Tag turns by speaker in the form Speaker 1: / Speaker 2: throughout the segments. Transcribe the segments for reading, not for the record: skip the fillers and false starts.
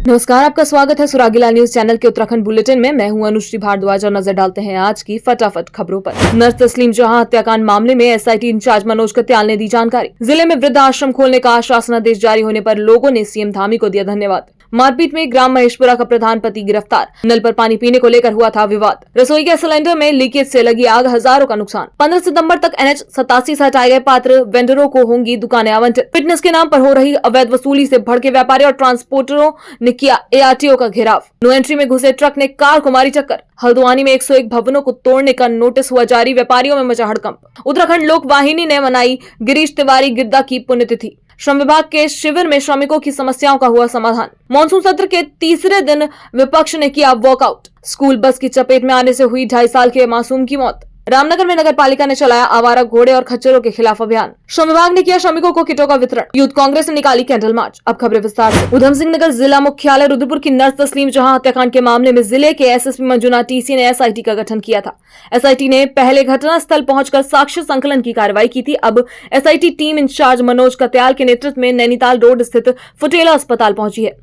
Speaker 1: नमस्कार, आपका स्वागत है सुरागीला न्यूज चैनल के उत्तराखंड बुलेटिन में। मैं हूं अनुश्री भारद्वाज और नजर डालते हैं आज की फटाफट खबरों पर। नर्स तस्लीम जहां हत्याकांड मामले में एसआईटी इंचार्ज मनोज कत्याल ने दी जानकारी। जिले में वृद्ध आश्रम खोलने का आश्वासनादेश जारी होने पर लोगों ने सीएम धामी को दिया धन्यवाद। मारपीट में ग्राम महेशपुरा का प्रधान पति गिरफ्तार। नल पर पानी पीने को लेकर हुआ था विवाद। रसोई गैस सिलेंडर में लीकेज से लगी आग, हजारों का नुकसान। 15 सितंबर तक NH 87 से हटाए गए पात्र वेंडरों को होंगी दुकानें आवंटित। फिटनेस के नाम पर हो रही अवैध वसूली से भड़के व्यापारी और ट्रांसपोर्टरों ने किया ARTO का घेराव। नो एंट्री में घुसे ट्रक ने कार को मारी टक्कर। हल्द्वानी में 101 भवनों को तोड़ने का नोटिस हुआ जारी, व्यापारियों में मचा हड़कंप। उत्तराखंड लोक वाहिनी ने मनाई गिरीश तिवारी गिरदा की पुण्यतिथि। श्रम विभाग के शिविर में श्रमिकों की समस्याओं का हुआ समाधान। मॉनसून सत्र के तीसरे दिन विपक्ष ने किया वॉकआउट। स्कूल बस की चपेट में आने से हुई 2.5 साल के मासूम की मौत। रामनगर में नगर पालिका ने चलाया आवारा घोड़े और खच्चरों के खिलाफ अभियान। श्रम विभाग ने किया श्रमिकों को किटों का वितरण। यूथ कांग्रेस ने निकाली कैंडल मार्च। अब खबरें विस्तार से। उधम सिंह नगर जिला मुख्यालय रुद्रपुर की नर्स तस्लीम जहां हत्याकांड के मामले में जिले के SSP मंजुनाथ TC ने SIT का गठन किया था। SIT ने पहले घटनास्थल पहुंचकर साक्ष्य संकलन की कार्रवाई की थी। अब SIT team incharge Manoj Katyal के नेतृत्व में नैनीताल रोड स्थित फुटेला अस्पताल पहुंची है।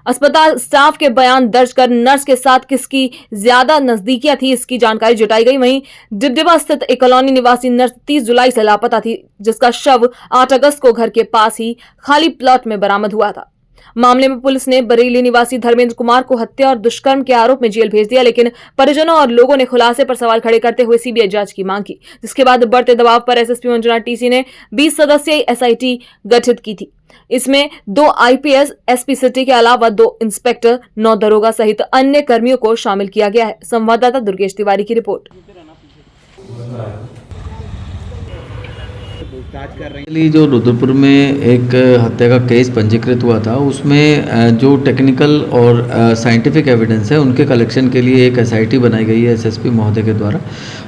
Speaker 1: अस्पताल स्टाफ के बयान दर्ज कर नर्स के साथ किसकी ज्यादा नजदीकियां थी, इसकी जानकारी जुटाई गई। वहीं डिबडिबा स्थित एक कॉलोनी निवासी नर्स 30 जुलाई से लापता थी, जिसका शव 8 अगस्त को घर के पास ही खाली प्लॉट में बरामद हुआ था। मामले में पुलिस ने बरेली निवासी धर्मेंद्र कुमार को हत्या और दुष्कर्म के आरोप में जेल भेज दिया, लेकिन परिजनों और लोगों ने खुलासे पर सवाल खड़े करते हुए CBI जांच की मांग की, जिसके बाद बढ़ते दबाव पर SSP मंजुनाथ TC ने 20 सदस्यीय SIT गठित की थी। इसमें 2 IPS SP सिटी के अलावा 2 इंस्पेक्टर, 9 दरोगा सहित अन्य कर्मियों को शामिल किया गया है। संवाददाता दुर्गेश तिवारी की रिपोर्ट।
Speaker 2: जो रुद्रपुर में एक हत्या का केस पंजीकृत हुआ था, उसमें जो टेक्निकल और साइंटिफिक एविडेंस है उनके कलेक्शन के लिए एक SIT बनाई गई है SSP महोदय के द्वारा।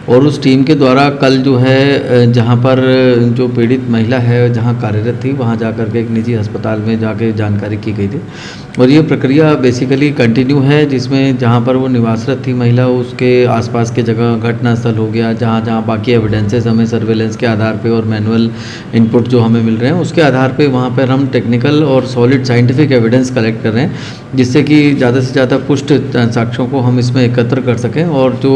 Speaker 2: और उस टीम के द्वारा कल जो है जहां पर जो पीड़ित महिला है जहां कार्यरत थी, वहां जाकर के एक निजी अस्पताल में जाके जानकारी की गई थी। और ये प्रक्रिया बेसिकली कंटिन्यू है, जिसमें जहां पर वो निवासरत थी महिला, उसके आसपास के जगह घटनास्थल हो गया, जहां जहां बाकी एविडेंसेस हमें सर्वेलेंस के आधार पे और मैनुअल इनपुट जो हमें मिल रहे हैं उसके आधार पे वहाँ पर हम टेक्निकल और सॉलिड साइंटिफिक एविडेंस कलेक्ट कर रहे हैं, जिससे कि ज़्यादा से ज़्यादा पुष्ट साक्ष्यों को हम इसमें एकत्र कर सकें और जो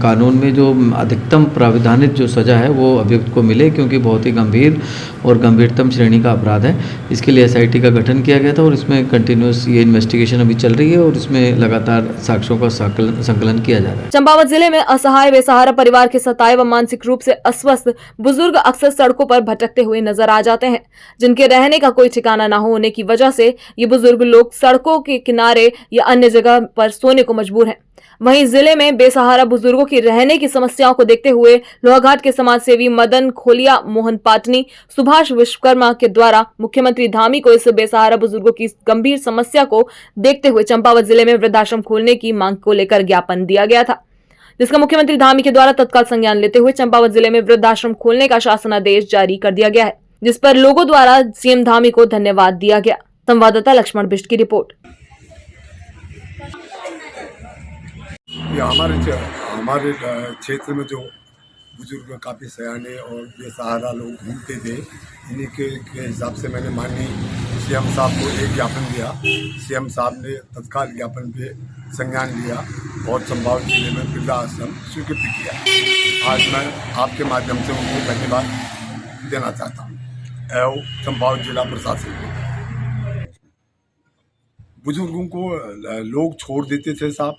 Speaker 2: कानून में जो अधिकतम प्राविधानित जो सज़ा है वो अभियुक्त को मिले, क्योंकि बहुत ही गंभीर और गंभीरतम श्रेणी का अपराध है। इसके लिए SIT का गठन किया गया था और इसमें कंटिन्यूस ये इन्वेस्टिगेशन अभी चल रही है और इसमें लगातार साक्ष्यों का संकलन किया जा रहा है।
Speaker 1: चंपावत जिले में असहाय बेसहारा परिवार के सताए व मानसिक रूप से अस्वस्थ बुजुर्ग अक्सर सड़कों पर भटकते हुए नजर आ जाते हैं, जिनके रहने का कोई ठिकाना न होने की वजह से ये बुजुर्ग लोग सड़कों के किनारे या अन्य जगह पर सोने को मजबूर हैं। वहीं जिले में बेसहारा बुजुर्गों की रहने की समस्याओं को देखते हुए लोहाघाट के समाज सेवी मदन खोलिया, मोहन पाटनी, सुभाष विश्वकर्मा के द्वारा मुख्यमंत्री धामी को इस बेसहारा बुजुर्गों की गंभीर समस्या को देखते हुए चंपावत जिले में वृद्धाश्रम खोलने की मांग को लेकर ज्ञापन दिया गया था, जिसका मुख्यमंत्री धामी के द्वारा तत्काल संज्ञान लेते हुए चंपावत जिले में वृद्धाश्रम खोलने का शासनादेश जारी कर दिया गया है, जिस पर लोगों द्वारा CM धामी को धन्यवाद दिया गया। संवाददाता लक्ष्मण बिष्ट की रिपोर्ट।
Speaker 3: हमारे क्षेत्र में जो बुजुर्ग काफ़ी सयाने और बेसहारा लोग घूमते थे, इन्हीं के हिसाब से मैंने माननीय CM साहब को एक ज्ञापन दिया। CM साहब ने तत्काल ज्ञापन पे संज्ञान लिया और चंपावत जिले में वृद्धाश्रम स्वीकृत किया। आज मैं आपके माध्यम से उनको धन्यवाद देना चाहता हूँ एवं चंपावत जिला प्रशासन को। बुजुर्गों को लोग छोड़ देते थे साहब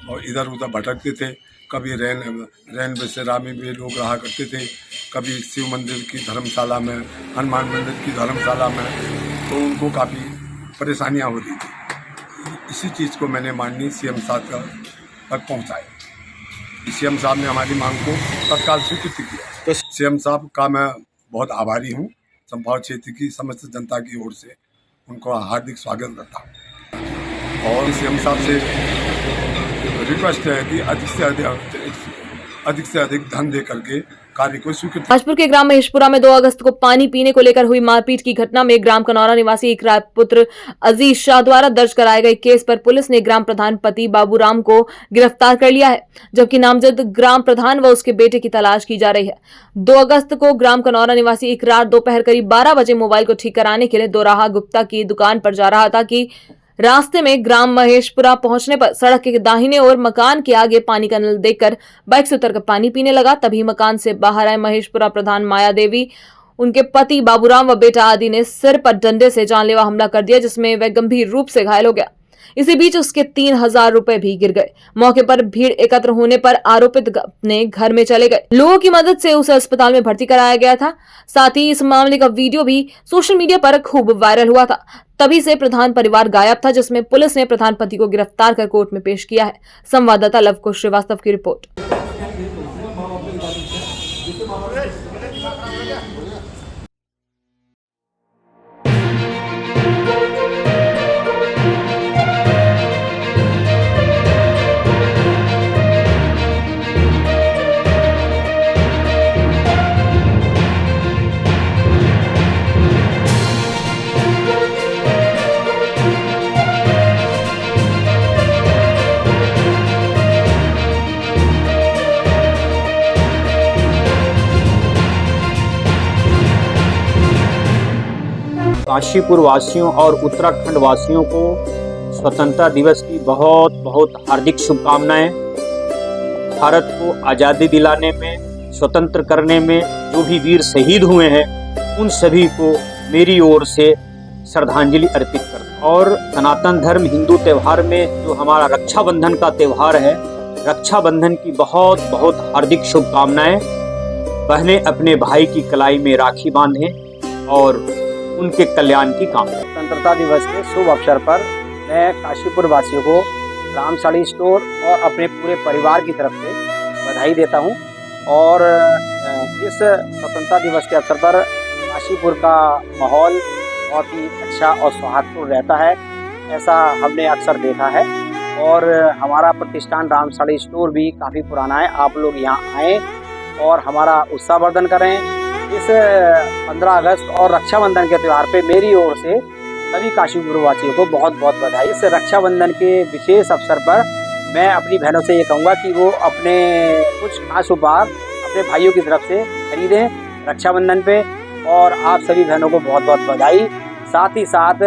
Speaker 3: और इधर उधर भटकते थे। कभी रैन बसेरा में भी लोग रहा करते थे, कभी शिव मंदिर की धर्मशाला में, हनुमान मंदिर की धर्मशाला में, तो उनको काफ़ी परेशानियां होती थी। इसी चीज़ को मैंने माननीय CM साहब तक पहुंचाया। CM साहब ने हमारी मांग को तत्काल स्वीकृत किया। तो CM साहब का मैं बहुत आभारी हूँ। चंपावत क्षेत्र की समस्त जनता की ओर से उनको हार्दिक स्वागत करता हूँ और CM साहब से रिक्वेस्ट है कि अधिक से अधिक धन दे करके कार्य को स्वीकृत।
Speaker 1: राजपुर के ग्राम महेशपुरा में 2 अगस्त को पानी पीने को लेकर हुई मारपीट की घटना में ग्राम कनौरा निवासी इकरार पुत्र अजीज शाह द्वारा दर्ज कराए गए केस पर पुलिस ने ग्राम प्रधान पति बाबूराम को गिरफ्तार कर लिया है, जबकि नामजद ग्राम प्रधान व उसके बेटे की तलाश की जा रही है। 2 अगस्त को ग्राम कनौरा निवासी इकरार दोपहर करीब 12 बजे मोबाइल को ठीक कराने के लिए दोराहा गुप्ता की दुकान पर जा रहा था कि रास्ते में ग्राम महेशपुरा पहुंचने पर सड़क के दाहिने ओर मकान के आगे पानी का नल देखकर बाइक से उतरकर पानी पीने लगा। तभी मकान से बाहर आए महेशपुरा प्रधान माया देवी, उनके पति बाबूराम व बेटा आदि ने सिर पर डंडे से जानलेवा हमला कर दिया, जिसमें वह गंभीर रूप से घायल हो गया। इसी बीच उसके 3,000 रुपए भी गिर गए। मौके पर भीड़ एकत्र होने पर आरोपित अपने घर में चले गए। लोगों की मदद से उसे अस्पताल में भर्ती कराया गया था। साथ ही इस मामले का वीडियो भी सोशल मीडिया पर खूब वायरल हुआ था। तभी से प्रधान परिवार गायब था, जिसमें पुलिस ने प्रधान पति को गिरफ्तार कर कोर्ट में पेश किया है। संवाददाता लव कुश श्रीवास्तव की रिपोर्ट।
Speaker 4: काशीपुर वासियों और उत्तराखंड वासियों को स्वतंत्रता दिवस की बहुत बहुत हार्दिक शुभकामनाएं। भारत को आज़ादी दिलाने में, स्वतंत्र करने में जो भी वीर शहीद हुए हैं, उन सभी को मेरी ओर से श्रद्धांजलि अर्पित करता हूं। और सनातन धर्म हिंदू त्यौहार में जो हमारा रक्षाबंधन का त्यौहार है, रक्षाबंधन की बहुत बहुत हार्दिक शुभकामनाएं। बहनें अपने भाई की कलाई में राखी बांधें और उनके कल्याण की कामना।
Speaker 5: स्वतंत्रता दिवस के शुभ अवसर पर मैं काशीपुर वासियों को राम साड़ी स्टोर और अपने पूरे परिवार की तरफ से बधाई देता हूं। और इस स्वतंत्रता दिवस के अवसर पर काशीपुर का माहौल बहुत ही अच्छा और सौहार्दपूर्ण रहता है, ऐसा हमने अक्सर देखा है। और हमारा प्रतिष्ठान राम साड़ी स्टोर भी काफ़ी पुराना है। आप लोग यहाँ आएँ और हमारा उत्साहवर्धन करें। इस 15 अगस्त और रक्षाबंधन के त्यौहार पे मेरी ओर से सभी काशीपुर वासियों को बहुत बहुत बधाई। इस रक्षाबंधन के विशेष अवसर पर मैं अपनी बहनों से ये कहूँगा कि वो अपने कुछ खास उपहार अपने भाइयों की तरफ से खरीदें रक्षाबंधन पे। और आप सभी बहनों को बहुत बहुत बधाई। साथ ही साथ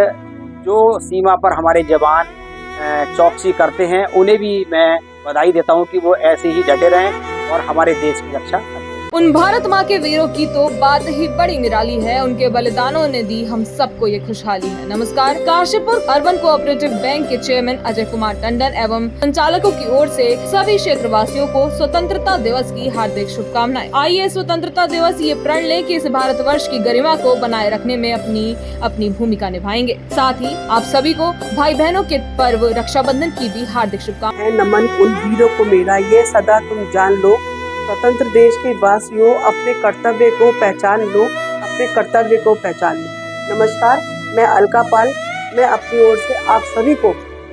Speaker 5: जो सीमा पर हमारे जवान चौकसी करते हैं, उन्हें भी मैं बधाई देता हूँ कि वो ऐसे ही डटे रहें और हमारे देश की रक्षा करें।
Speaker 1: उन भारत माँ के वीरों की तो बात ही बड़ी निराली है। उनके बलिदानों ने दी हम सबको ये खुशहाली है। नमस्कार। काशीपुर अर्बन कोऑपरेटिव बैंक के चेयरमैन अजय कुमार टंडन एवं संचालकों की ओर से सभी क्षेत्रवासियों को स्वतंत्रता दिवस की हार्दिक शुभकामनाएं। आइए स्वतंत्रता दिवस ये प्रण लें कि इस भारतवर्ष की गरिमा को बनाए रखने में अपनी भूमिका निभाएंगे। साथ ही आप सभी को भाई बहनों के पर्व रक्षाबंधन की भी हार्दिक शुभकामनाएं।
Speaker 6: नमन उन वीरों को मेरा, ये सदा तुम जान लो। स्वतंत्र देश के वासियों, अपने कर्तव्य को पहचान लो, अपने कर्तव्य को पहचान लो। नमस्कार, मैं अलका पाल। मैं अपनी ओर से आप सभी को,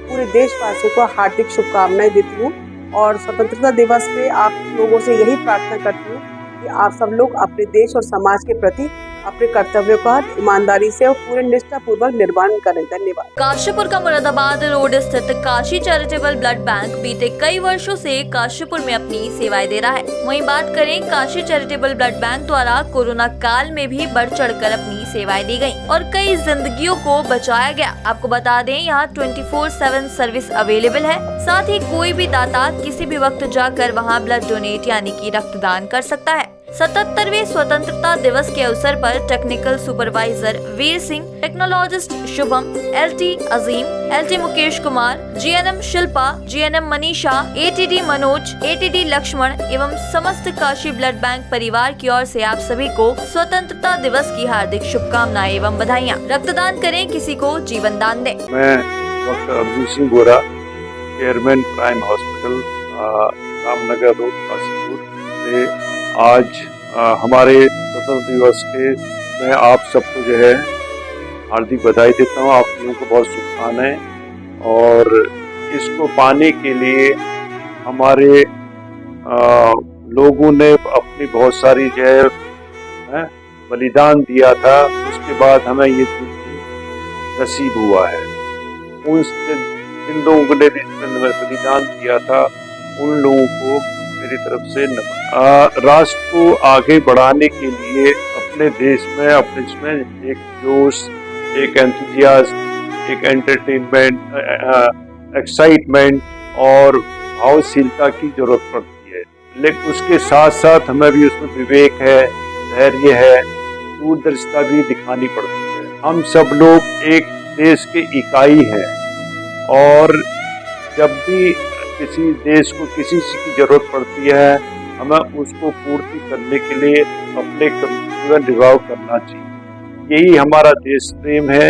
Speaker 6: पूरे देशवासियों को हार्दिक शुभकामनाएं देती हूँ। और स्वतंत्रता दिवस पे आप लोगों से यही प्रार्थना करती हूँ कि आप सब लोग अपने देश और समाज के प्रति अपने कर्तव्यों का ईमानदारी से और पूरे निष्ठा पूर्वक निर्वहन करें। धन्यवाद।
Speaker 7: काशीपुर का मुरादाबाद रोड स्थित काशी चैरिटेबल ब्लड बैंक बीते कई वर्षों से काशीपुर में अपनी सेवाएं दे रहा है। वहीं बात करें काशी चैरिटेबल ब्लड बैंक द्वारा कोरोना काल में भी बढ़ चढ़कर अपनी सेवाएं दी गयी और कई जिंदगियों को बचाया गया। आपको बता दें, यहाँ 24/7 सर्विस अवेलेबल है। साथ ही कोई भी दाता किसी भी वक्त जाकर वहाँ ब्लड डोनेट यानी कि रक्तदान कर सकता है। 77वें स्वतंत्रता दिवस के अवसर पर technical supervisor Veer Singh, technologist Shubham, LT Azim, LT Mukesh Kumar, GNM Shilpa, GNM Manisha, ATD Manoj, ATD Laxman एवं समस्त काशी ब्लड बैंक परिवार की ओर से आप सभी को स्वतंत्रता दिवस की हार्दिक शुभकामनाएं एवं बधाइयाँ। रक्तदान करें, किसी को जीवन दान दें।
Speaker 8: मैं डॉक्टर अब्दुल सिंह गोरा, chairman prime hospital Ramnagar road Kashipur से आज हमारे स्वतंत्रता दिवस के मैं आप सबको जो है हार्दिक बधाई देता हूँ। आप लोगों को बहुत शुभकामनाएं। और इसको पाने के लिए हमारे लोगों ने अपनी बहुत सारी जो है बलिदान दिया था, उसके बाद हमें ये नसीब हुआ है। उन जिन लोगों ने बलिदान दिया था, उन लोगों को मेरी तरफ से नमन। राष्ट्र को आगे बढ़ाने के लिए अपने देश में, अपने इसमें एक जोश, एक एंथुजियाज्म एक एंटरटेनमेंट, एक्साइटमेंट और भावशीलता की जरूरत पड़ती है, लेकिन उसके साथ साथ हमें भी उसमें विवेक है, धैर्य है, दूरदर्शिता भी दिखानी पड़ती है। हम सब लोग एक देश के इकाई हैं और जब भी किसी देश को किसी चीज़ की जरूरत पड़ती है हमें उसको पूर्ति करने के लिए अपने कर्तव्य निर्वाह करना चाहिए। यही हमारा देश प्रेम है,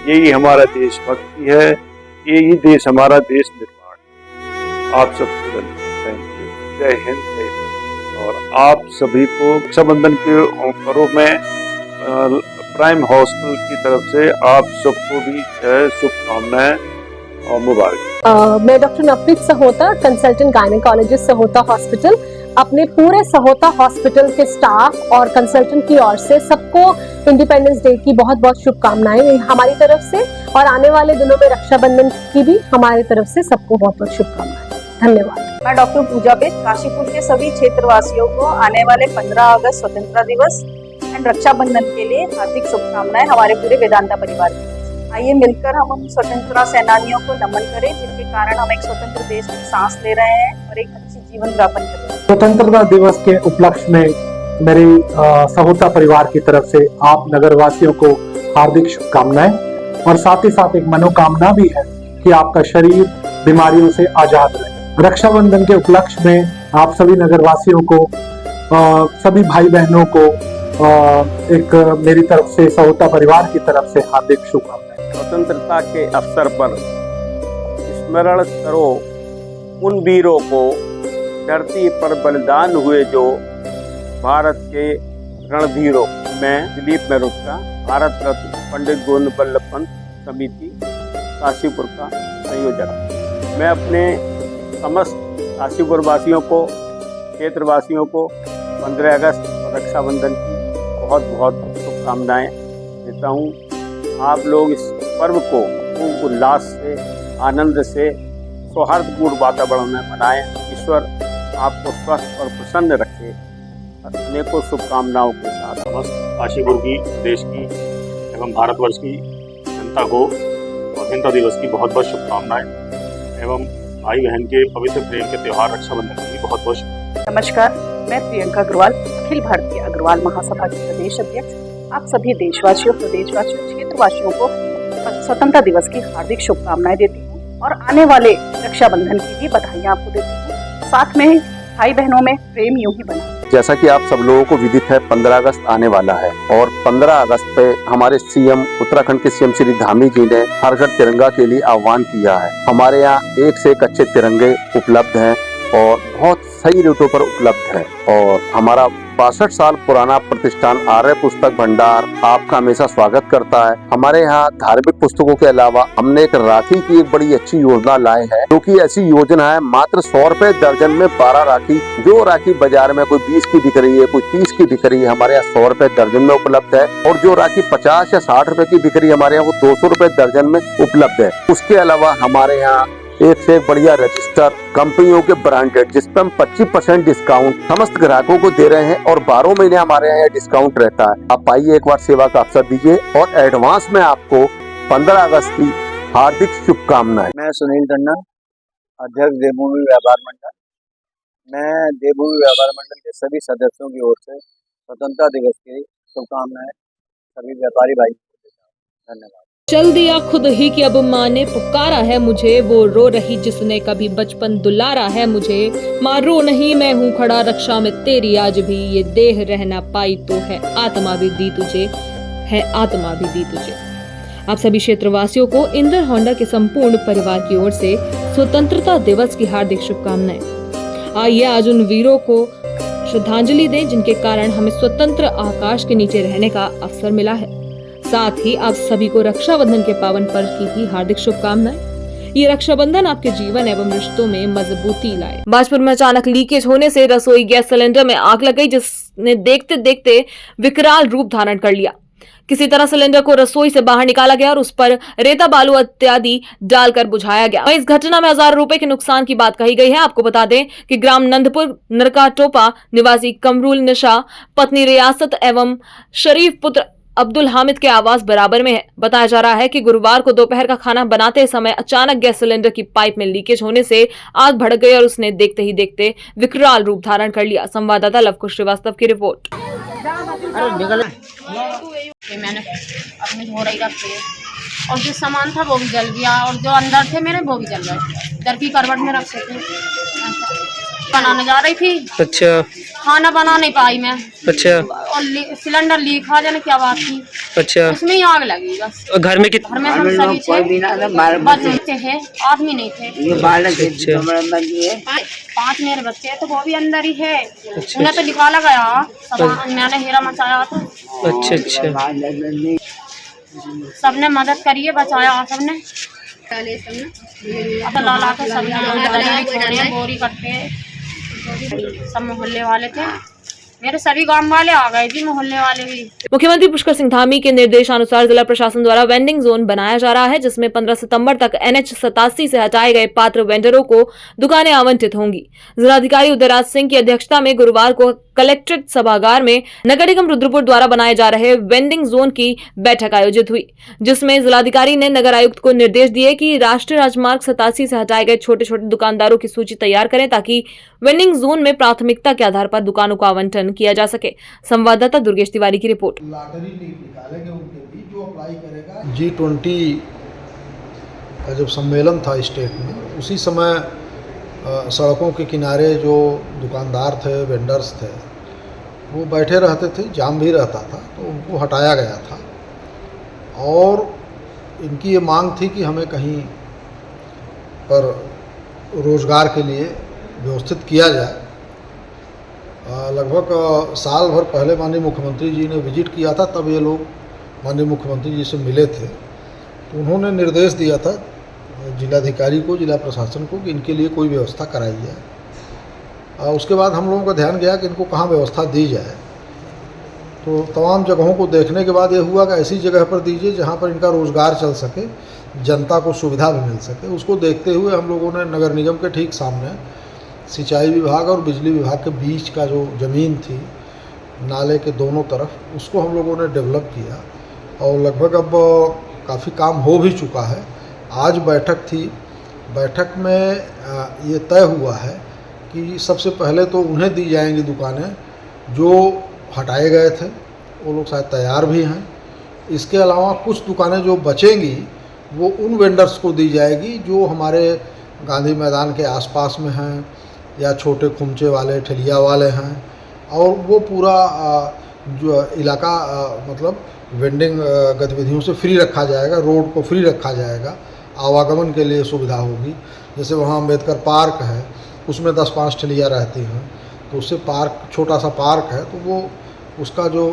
Speaker 8: यही हमारा देशभक्ति है, यही देश हमारा देश निर्माण। आप सबको धन्यवाद, थैंक यू, जय हिंद, जय भारत। और आप सभी को रक्षाबंधन के पर्व में प्राइम हॉस्पिटल की तरफ से आप सबको भी शुभकामनाएं और मुबारक।
Speaker 9: मैं doctor Navpreet Sahota, consultant gynaecologist, Sahota hospital, अपने पूरे सहोता हॉस्पिटल के स्टाफ और कंसल्टेंट की ओर से सबको इंडिपेंडेंस डे की बहुत बहुत शुभकामनाएं हमारी तरफ से, और आने वाले दिनों में रक्षाबंधन की भी हमारी तरफ से सबको बहुत बहुत शुभकामनाएं। धन्यवाद।
Speaker 6: मैं डॉक्टर पूजा बेद काशीपुर के सभी क्षेत्रवासियों को आने वाले 15 अगस्त स्वतंत्रता दिवस एंड रक्षाबंधन के लिए हार्दिक शुभकामनाएं हमारे पूरे वेदांता परिवार की। आइए मिलकर हम उन स्वतंत्रता सेनानियों को नमन करें जिनके कारण हम एक स्वतंत्र देश में सांस ले रहे हैं और एक अच्छी जीवन यापन कर रहे हैं।
Speaker 10: स्वतंत्रता दिवस के उपलक्ष्य में मेरी सहोता परिवार की तरफ से आप नगरवासियों को हार्दिक शुभकामनाएं, और साथ ही साथ एक मनोकामना भी है कि आपका शरीर बीमारियों से आजाद रहे। रक्षाबंधन के उपलक्ष्य में आप सभी नगरवासियों को, सभी भाई बहनों को एक मेरी तरफ से, सहोता परिवार की तरफ से हार्दिक शुभकामनाएं।
Speaker 5: स्वतंत्रता के अवसर पर स्मरण करो उन वीरों को, धरती पर बलिदान हुए जो भारत के रणधीरों। मैं दिलीप मेहरोत्रा, भारत रत्न पंडित गोविंद बल्लभ पंत समिति काशीपुर का संयोजक। मैं अपने समस्त काशीपुर वासियों को, क्षेत्रवासियों को 15 अगस्त और रक्षाबंधन की बहुत बहुत शुभकामनाएं देता हूँ। आप लोग इस पर्व को खूब उल्लास से, आनंद से, सौहार्दपूर्ण वातावरण में मनाएं। ईश्वर आपको स्वस्थ और प्रसन्न रखे। अनेकों शुभकामनाओं के साथ
Speaker 11: समस्त काशीपुर की, प्रदेश की एवं भारतवर्ष की जनता को स्वतंत्रता दिवस की बहुत बहुत शुभकामनाएं एवं भाई बहन के पवित्र प्रेम के त्यौहार रक्षाबंधन की बहुत बहुत शुभकामनाएं।
Speaker 6: नमस्कार, मैं प्रियंका अग्रवाल, अखिल भारतीय अग्रवाल महासभा की प्रदेश अध्यक्ष। आप सभी देशवासियों, प्रदेशवासियों, क्षेत्रवासियों को स्वतंत्रता दिवस की हार्दिक शुभकामनाएं देती हूँ और आने वाले रक्षाबंधन की भी बधाइयाँ आपको देती हूँ। साथ में भाई बहनों में प्रेम यूं ही बना।
Speaker 12: जैसा कि आप सब लोगों को विदित है, 15 अगस्त आने वाला है और 15 अगस्त पे हमारे सीएम, उत्तराखंड के सीएम श्री धामी जी ने हर घर तिरंगा के लिए आह्वान किया है। हमारे यहाँ एक से एक अच्छे तिरंगे उपलब्ध हैं और बहुत सही रेटों पर उपलब्ध है। और हमारा 62 साल पुराना प्रतिष्ठान आर्य पुस्तक भंडार आपका हमेशा स्वागत करता है। हमारे यहाँ धार्मिक पुस्तकों के अलावा हमने एक राखी की एक बड़ी अच्छी योजना लाए हैं, जो कि ऐसी योजना है मात्र 100 रुपए दर्जन में 12 राखी। जो राखी बाजार में कोई 20 की बिक रही है, कोई 30 की बिक रही है, हमारे यहाँ 100 रुपए दर्जन में उपलब्ध है। और जो राखी 50 या 60 रुपए की बिक रही है, हमारे यहाँ वो 200 रुपए दर्जन में उपलब्ध है। उसके अलावा हमारे यहाँ एक से एक बढ़िया रजिस्टर कंपनियों के ब्रांडेड, जिस पर हम 25% डिस्काउंट समस्त ग्राहकों को दे रहे हैं और 12 महीने हमारे यहाँ डिस्काउंट रहता है। आप आइए, एक बार सेवा का अवसर दीजिए और एडवांस में आपको 15 अगस्त की हार्दिक शुभकामनाएं।
Speaker 5: मैं सुनील टंडन, अध्यक्ष देवभूमि व्यापार मंडल। मैं देवभूमि व्यापार मंडल के सभी सदस्यों की ओर से स्वतंत्रता दिवस की शुभकामनाएं सभी व्यापारी भाई को देता हूं। धन्यवाद।
Speaker 1: चल दिया खुद ही कि अब माँ ने पुकारा है मुझे, वो रो रही जिसने कभी बचपन दुलारा है मुझे। माँ रो नहीं, मैं हूँ खड़ा रक्षा में तेरी, आज भी ये देह रहना पाई तो है आत्मा भी दी तुझे, है आत्मा भी दी तुझे। आप सभी क्षेत्रवासियों को इंदर होंडा के संपूर्ण परिवार की ओर से स्वतंत्रता दिवस की हार्दिक शुभकामनाएं। आइए आज उन वीरों को श्रद्धांजलि दें जिनके कारण हमें स्वतंत्र आकाश के नीचे रहने का अवसर मिला है। साथ ही आप सभी को रक्षाबंधन के पावन पर्व की भी हार्दिक शुभकामनाएं। ये रक्षाबंधन आपके जीवन एवं रिश्तों में मजबूती लाए। बाजपुर में अचानक लीकेज होने से रसोई गैस सिलेंडर में आग लग गई, जिसने देखते देखते विकराल रूप धारण कर लिया। किसी तरह सिलेंडर को रसोई से बाहर निकाला गया और उस पर रेता बालू इत्यादि डालकर बुझाया गया। इस घटना में हजारों रुपए के नुकसान की बात कही गई है। आपको बता दें कि ग्राम नंदपुर नरकाटोपा निवासी कमरुल निशा, पत्नी रियासत एवं शरीफ पुत्र अब्दुल हामिद के आवास बराबर में है। बताया जा रहा है कि गुरुवार को दोपहर का खाना बनाते समय अचानक गैस सिलेंडर की पाइप में लीकेज होने से आग भड़क गई और उसने देखते ही देखते विकराल रूप धारण कर लिया। संवाददाता लवकुश श्रीवास्तव की रिपोर्ट।
Speaker 13: मैंने अपने झोरई रखे और जो सामान था वो भी जल गया और जो अंदर थे मेरे वो भी जल गए। इधर की करवट में रखे थे, बनाने जा रही थी। अच्छा। खाना बना नहीं पाई मैं। अच्छा। और सिलेंडर लीक आ जाने क्या बात थी। अच्छा। उसमें ही आग लगी बस। और घर में हम सभी थे, बच्चे थे, आदमी नहीं थे। ये 5 मेरे बच्चे तो वो भी अंदर ही है। उन्हें तो निकाला गया, मैंने हीरा मचाया तो। अच्छा अच्छा। सबने मदद करी है, बचाया सबने। ला के सबने बोरी कट्टे सब मोहल्ले वाले थे, मेरे सभी गांव वाले आ गए जी, मोहल्ले वाले भी।
Speaker 1: मुख्यमंत्री पुष्कर सिंह धामी के निर्देशानुसार जिला प्रशासन द्वारा वेंडिंग जोन बनाया जा रहा है, जिसमें 15 सितंबर तक NH 87 से हटाए गए पात्र वेंडरों को दुकानें आवंटित होंगी। जिलाधिकारी उदयराज सिंह की अध्यक्षता में गुरुवार को कलेक्ट्रेट सभागार में नगर निगम रुद्रपुर द्वारा बनाए जा रहे वेंडिंग जोन की बैठक आयोजित हुई, जिसमें जिलाधिकारी ने नगर आयुक्त को निर्देश दिए कि राष्ट्रीय राजमार्ग 87 से हटाए गए छोटे छोटे दुकानदारों की सूची तैयार करें, ताकि वेंडिंग जोन में प्राथमिकता के आधार पर दुकानों का आवंटन किया जा सके। संवाददाता दुर्गेश तिवारी की रिपोर्ट।
Speaker 14: लॉटरी निकालेंगे उनके भी, जो अप्लाई करेगा। G20 का जब सम्मेलन था स्टेट में, उसी समय सड़कों के किनारे जो दुकानदार थे, वेंडर्स थे, वो बैठे रहते थे, जाम भी रहता था, तो उनको हटाया गया था। और इनकी ये मांग थी कि हमें कहीं पर रोजगार के लिए व्यवस्थित किया जाए। लगभग साल भर पहले माननीय मुख्यमंत्री जी ने विजिट किया था, तब ये लोग माननीय मुख्यमंत्री जी से मिले थे, तो उन्होंने निर्देश दिया था जिलाधिकारी को, जिला प्रशासन को, कि इनके लिए कोई व्यवस्था कराई जाए। उसके बाद हम लोगों का ध्यान गया कि इनको कहाँ व्यवस्था दी जाए, तो तमाम जगहों को देखने के बाद ये हुआ कि ऐसी जगह पर दीजिए जहाँ पर इनका रोज़गार चल सके, जनता को सुविधा भी मिल सके। उसको देखते हुए हम लोगों ने नगर निगम के ठीक सामने सिंचाई विभाग और बिजली विभाग के बीच का जो ज़मीन थी नाले के दोनों तरफ, उसको हम लोगों ने डेवलप किया और लगभग अब काफ़ी काम हो भी चुका है। आज बैठक थी, बैठक में ये तय हुआ है कि सबसे पहले तो उन्हें दी जाएंगी दुकानें जो हटाए गए थे, वो लोग शायद तैयार भी हैं। इसके अलावा कुछ दुकानें जो बचेंगी वो उन वेंडर्स को दी जाएगी जो हमारे गांधी मैदान के आसपास में हैं या छोटे खुमचे वाले, ठेलिया वाले हैं, और वो पूरा जो इलाका मतलब वेंडिंग गतिविधियों से फ्री रखा जाएगा, रोड को फ्री रखा जाएगा, आवागमन के लिए सुविधा होगी। जैसे वहाँ अम्बेडकर पार्क है, उसमें 10-5 ठेलिया रहती हैं, तो उससे पार्क, छोटा सा पार्क है, तो वो उसका जो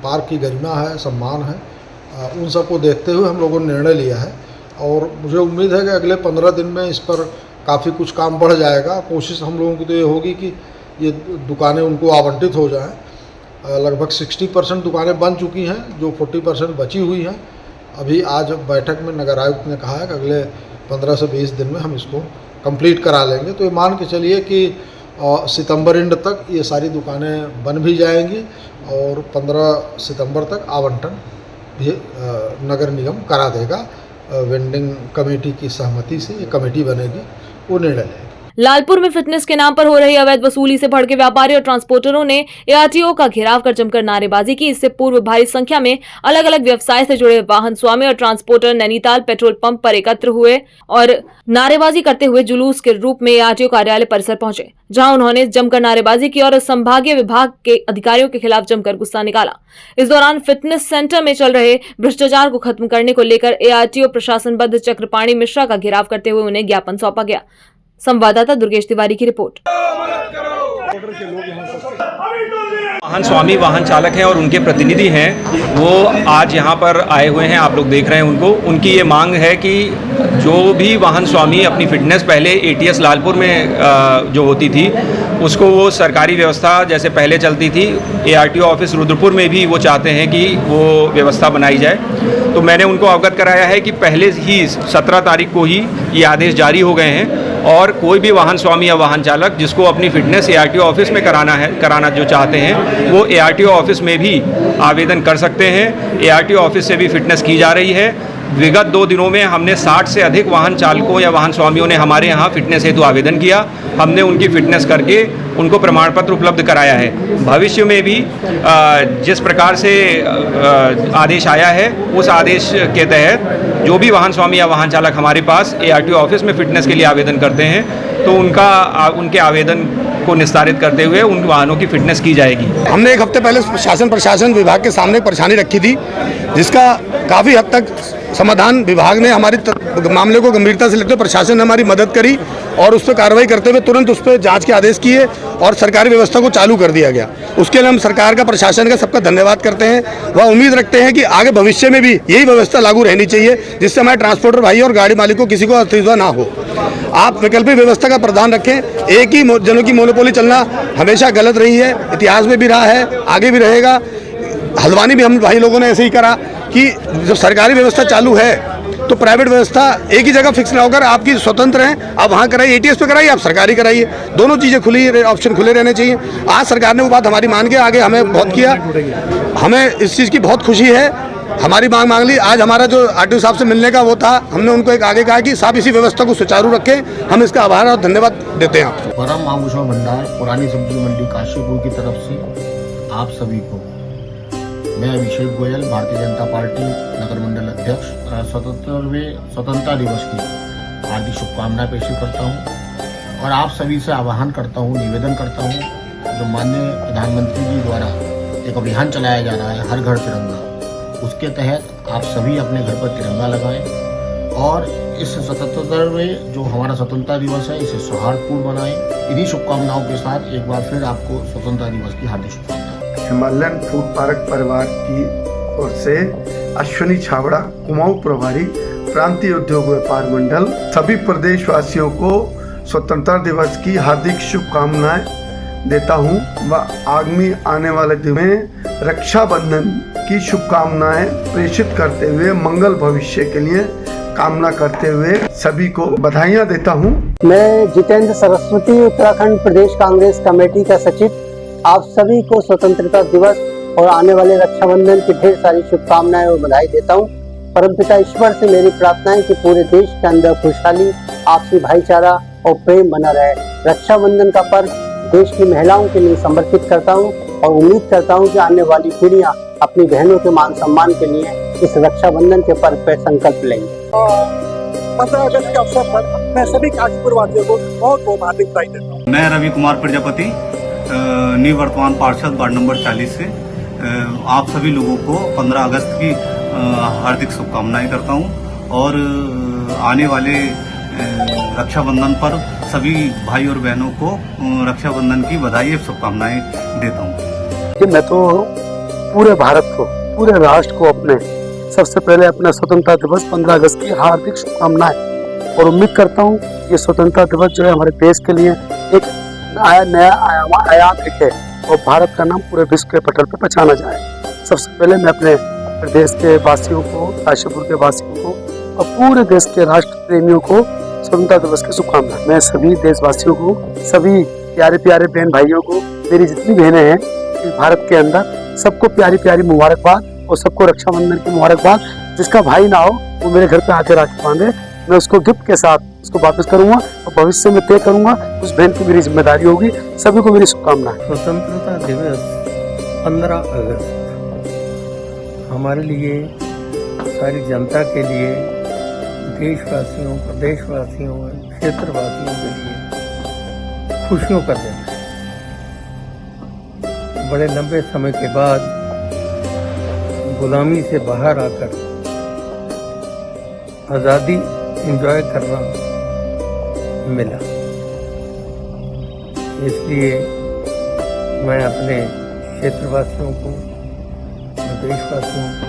Speaker 14: पार्क की गरिमा है, सम्मान है, उन सबको देखते हुए हम लोगों ने निर्णय लिया है। और मुझे उम्मीद है कि अगले 15 दिन में इस पर काफ़ी कुछ काम बढ़ जाएगा। कोशिश हम लोगों की तो ये होगी कि ये दुकानें उनको आवंटित हो जाएं। लगभग 60% दुकानें बन चुकी हैं, जो 40% बची हुई हैं। अभी आज बैठक में नगर आयुक्त ने कहा है कि अगले 15 से 20 दिन में हम इसको कंप्लीट करा लेंगे। तो ये मान के चलिए कि सितंबर एंड तक ये सारी दुकानें बन भी जाएंगी और 15 सितंबर तक आवंटन भी नगर निगम करा देगा। वेंडिंग कमेटी की सहमति से ये कमेटी बनेगी, वो निर्णय लेगी।
Speaker 1: लालपुर में फिटनेस के नाम पर हो रही अवैध वसूली से भड़के व्यापारी और ट्रांसपोर्टरों ने ARTO का घेराव कर जमकर नारेबाजी की। इससे पूर्व भारी संख्या में अलग अलग व्यवसाय से जुड़े वाहन स्वामी और ट्रांसपोर्टर नैनीताल पेट्रोल पंप पर एकत्र हुए और नारेबाजी करते हुए जुलूस के रूप में ARTO कार्यालय परिसर पहुंचे, जहां उन्होंने जमकर नारेबाजी की और संभागीय विभाग के अधिकारियों के खिलाफ जमकर गुस्सा निकाला। इस दौरान फिटनेस सेंटर में चल रहे भ्रष्टाचार को खत्म करने को लेकर ARTO प्रशासन चक्रपाणी मिश्रा का घेराव करते हुए उन्हें ज्ञापन सौंपा गया। संवाददाता दुर्गेश तिवारी की रिपोर्ट।
Speaker 4: वाहन स्वामी, वाहन चालक हैं और उनके प्रतिनिधि हैं, वो आज यहाँ पर आए हुए हैं, आप लोग देख रहे हैं उनको। उनकी ये मांग है कि जो भी वाहन स्वामी अपनी फिटनेस पहले ATS लालपुर में जो होती थी उसको वो सरकारी व्यवस्था जैसे पहले चलती थी, ARTO ऑफिस रुद्रपुर में भी वो चाहते हैं कि वो व्यवस्था बनाई जाए। तो मैंने उनको अवगत कराया है कि पहले ही 17 तारीख को ही ये आदेश जारी हो गए हैं और कोई भी वाहन स्वामी या वाहन चालक जिसको अपनी फिटनेस ARTO ऑफिस में कराना जो चाहते हैं वो ARTO ऑफिस में भी आवेदन कर सकते हैं। ARTO ऑफिस से भी फिटनेस की जा रही है। विगत 2 दिनों में हमने 60 से अधिक वाहन चालकों या वाहन स्वामियों ने हमारे यहाँ फिटनेस हेतु आवेदन किया। हमने उनकी फिटनेस करके उनको प्रमाण पत्र उपलब्ध कराया है। भविष्य में भी जिस प्रकार से आदेश आया है उस आदेश के तहत जो भी वाहन स्वामी या वाहन चालक हमारे पास ARTO ऑफिस में फिटनेस के लिए आवेदन करते हैं तो उनके आवेदन को निस्तारित करते हुए उन वाहनों की फिटनेस की जाएगी।
Speaker 15: हमने एक हफ्ते पहले शासन प्रशासन विभाग के सामने परेशानी रखी थी, जिसका काफ़ी हद तक समाधान विभाग ने हमारी मामले को गंभीरता से लेते हुए प्रशासन ने हमारी मदद करी और उस पर कार्रवाई करते हुए तुरंत उस पर जांच के आदेश किए और सरकारी व्यवस्था को चालू कर दिया गया। उसके लिए हम सरकार का, प्रशासन का, सबका धन्यवाद करते हैं। वह उम्मीद रखते हैं कि आगे भविष्य में भी यही व्यवस्था लागू रहनी चाहिए, जिससे हमारे ट्रांसपोर्टर भाई और गाड़ी मालिक को किसी को असुविधा ना हो। आप वैकल्पिक व्यवस्था का प्रावधान रखें। एक ही जनों की मोनोपोली चलना हमेशा गलत रही है, इतिहास में भी रहा है, आगे भी रहेगा। हल्द्वानी भी हम भाई लोगों ने ऐसे ही करा कि जब सरकारी व्यवस्था चालू है तो प्राइवेट व्यवस्था एक ही जगह फिक्स ना होकर आपकी स्वतंत्र हैं, आप वहाँ कराइए, ATS पे कराइए, आप सरकारी कराइए। दोनों चीज़ें खुली, ऑप्शन खुले रहने चाहिए। आज सरकार ने वो बात हमारी मान के आगे हमें बहुत किया, हमें इस चीज़ की बहुत खुशी है। हमारी मांग ली। आज हमारा जो RTO साहब से मिलने का वो था, हमने उनको एक आगे कहा कि साहब इसी व्यवस्था को सुचारू रखें। हम इसका आभार और धन्यवाद देते हैं आपको।
Speaker 16: परम आभूषण भंडार पुरानी सब्जी मंडी काशीपुर की तरफ से आप सभी को मैं अभिषेक गोयल, भारतीय जनता पार्टी नगर मंडल अध्यक्ष, स्वतंत्रता दिवस की हार्दिक शुभकामनाएं पेश करता हूं और आप सभी से आह्वान करता हूं, निवेदन करता हूं, जो माननीय प्रधानमंत्री जी द्वारा एक अभियान चलाया जा रहा है हर घर तिरंगा, उसके तहत आप सभी अपने घर पर तिरंगा लगाएं और इस स्वतंत्रता में जो हमारा स्वतंत्रता दिवस है इसे सौहार्दपूर्ण बनाएं। इन्हीं शुभकामनाओं के साथ एक बार फिर आपको स्वतंत्रता दिवस की हार्दिक शुभकामनाएं।
Speaker 17: हिमालयन फूड पार्क परिवार की ओर से अश्विनी छाबड़ा, कुमाऊं प्रभारी, प्रांतीय उद्योग व्यापार मंडल, सभी प्रदेशवासियों को स्वतंत्रता दिवस की हार्दिक शुभकामनाएं देता हूं व आगामी आने वाले दिन में रक्षाबंधन की शुभकामनाएं प्रेषित करते हुए मंगल भविष्य के लिए कामना करते हुए सभी को बधाइयां देता हूं।
Speaker 5: मैं जितेंद्र सरस्वती, उत्तराखंड प्रदेश कांग्रेस कमेटी का सचिव, आप सभी को स्वतंत्रता दिवस और आने वाले रक्षाबंधन की ढेर सारी शुभकामनाएं और बधाई देता हूं। परमपिता ईश्वर से मेरी प्रार्थना है कि पूरे देश के अंदर खुशहाली, आपसी भाईचारा और प्रेम बना रहे। रक्षाबंधन का पर्व देश की महिलाओं के लिए समर्पित करता हूं और उम्मीद करता हूं कि आने वाली पीढ़ियां अपनी बहनों के मान सम्मान के लिए इस रक्षाबंधन के पर्व पर संकल्प लेंगे।
Speaker 10: 15 अगस्त के अवसर पर मैं सभी काशीपुर वासियों को बहुत बहुत हार्दिक बधाई देता हूँ।
Speaker 18: मैं रवि कुमार प्रजापति, निवर्तमान पार्षद वार्ड नंबर 40 से आप सभी लोगों को 15 अगस्त की हार्दिक शुभकामनाएं करता हूं और आने वाले रक्षाबंधन पर सभी भाई और बहनों को रक्षाबंधन की बधाई और शुभकामनाएं देता हूं।
Speaker 15: मैं तो पूरे भारत को, पूरे राष्ट्र को अपने सबसे पहले अपना स्वतंत्रता दिवस 15 अगस्त की हार्दिक शुभकामनाएं और उम्मीद करता हूं ये स्वतंत्रता दिवस जो है हमारे देश के लिए एक नया आयाम लिखे और भारत का नाम पूरे विश्व के पटल पर पहचाना जाए। सबसे पहले मैं अपने प्रदेश के वासियों को, काशीपुर के वासियों को और पूरे देश के राष्ट्र प्रेमियों को स्वतंत्रता दिवस की शुभकामनाएं। मैं सभी देशवासियों को, सभी प्यारे प्यारे बहन भाइयों को, मेरी जितनी बहनें हैं इस भारत के अंदर, सबको प्यारी प्यारी मुबारकबाद और सबको रक्षाबंधन की मुबारकबाद। जिसका भाई ना हो वो मेरे घर पे आके राखी बांधे, मैं उसको गिफ्ट के साथ उसको वापस करूंगा और भविष्य में तय करूंगा उस बहन की मेरी जिम्मेदारी होगी। सभी को मेरी शुभकामनाएं।
Speaker 19: स्वतंत्रता दिवस 15 अगस्त हमारे लिए, सारी जनता के लिए, देशवासियों, प्रदेशवासियों, क्षेत्रवासियों के लिए खुशियों का दिन है। बड़े लंबे समय के बाद गुलामी से बाहर आकर आज़ादी एंजॉय करना मिला। इसलिए मैं अपने क्षेत्रवासियों को, देशवासियों को,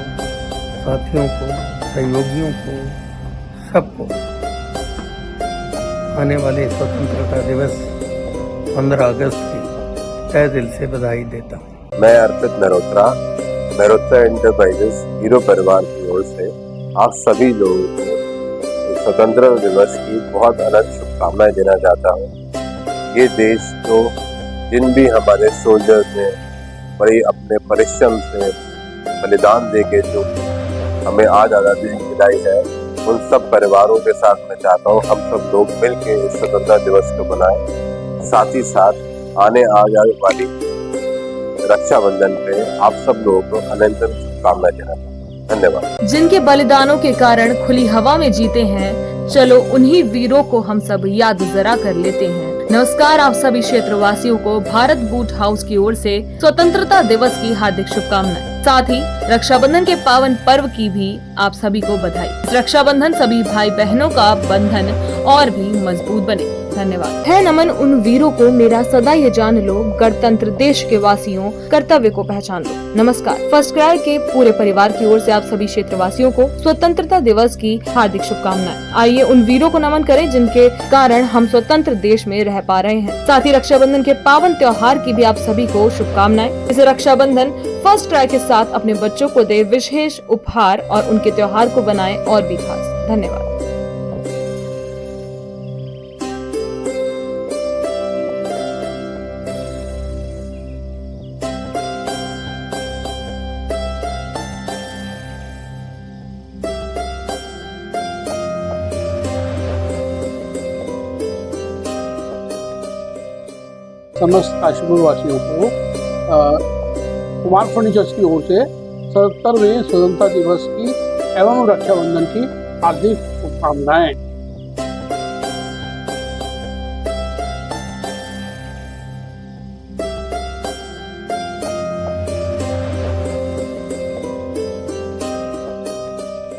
Speaker 19: साथियों को, सहयोगियों को, सबको आने वाले स्वतंत्रता दिवस 15 अगस्त की तहे दिल से बधाई देता हूँ।
Speaker 12: मैं अर्पित मेहरोत्रा एंटरप्राइजेस हीरो परिवार की ओर से आप सभी लोगों को स्वतंत्रता दिवस की बहुत अनंत शुभकामनाएं देना चाहता हूँ। ये देश जो जिन भी हमारे सोल्जर्स ने बड़ी अपने परिश्रम से बलिदान देके जो हमें आज आज़ादी दिलाई है, उन सब परिवारों के साथ मैं चाहता हूँ हम सब लोग मिलकर इस स्वतंत्रता दिवस को मनाएं। साथ ही साथ आने वाली रक्षाबंधन पे आप सब लोगों को अनंत शुभकामनाएं देना चाहता हूँ। धन्यवाद।
Speaker 1: जिनके बलिदानों के कारण खुली हवा में जीते हैं, चलो उन्हीं वीरों को हम सब याद जरा कर लेते हैं। नमस्कार, आप सभी क्षेत्रवासियों को भारत बूट हाउस की ओर से स्वतंत्रता दिवस की हार्दिक शुभकामनाएं। साथ ही रक्षाबंधन के पावन पर्व की भी आप सभी को बधाई। रक्षाबंधन सभी भाई बहनों का बंधन और भी मजबूत बने। धन्यवाद। है नमन उन वीरों को मेरा, सदा ये जान लो, गणतंत्र देश के वासियों, कर्तव्य को पहचान लो। नमस्कार, फर्स्ट क्राई के पूरे परिवार की ओर से आप सभी क्षेत्रवासियों को स्वतंत्रता दिवस की हार्दिक शुभकामनाएं। आइए उन वीरों को नमन करें जिनके कारण हम स्वतंत्र देश में रह पा रहे हैं। साथ ही रक्षाबंधन के पावन त्योहार की भी आप सभी को शुभकामनाएं। इसे रक्षाबंधन फर्स्ट क्राई के साथ अपने बच्चों को दे विशेष उपहार और उनके त्योहार को बनाएं और भी खास। धन्यवाद।
Speaker 20: समस्त काशीपुर वासियों को कुमार फर्नीचर्स की ओर से 77वें स्वतंत्रता दिवस की एवं रक्षाबंधन की हार्दिक शुभकामनाएं।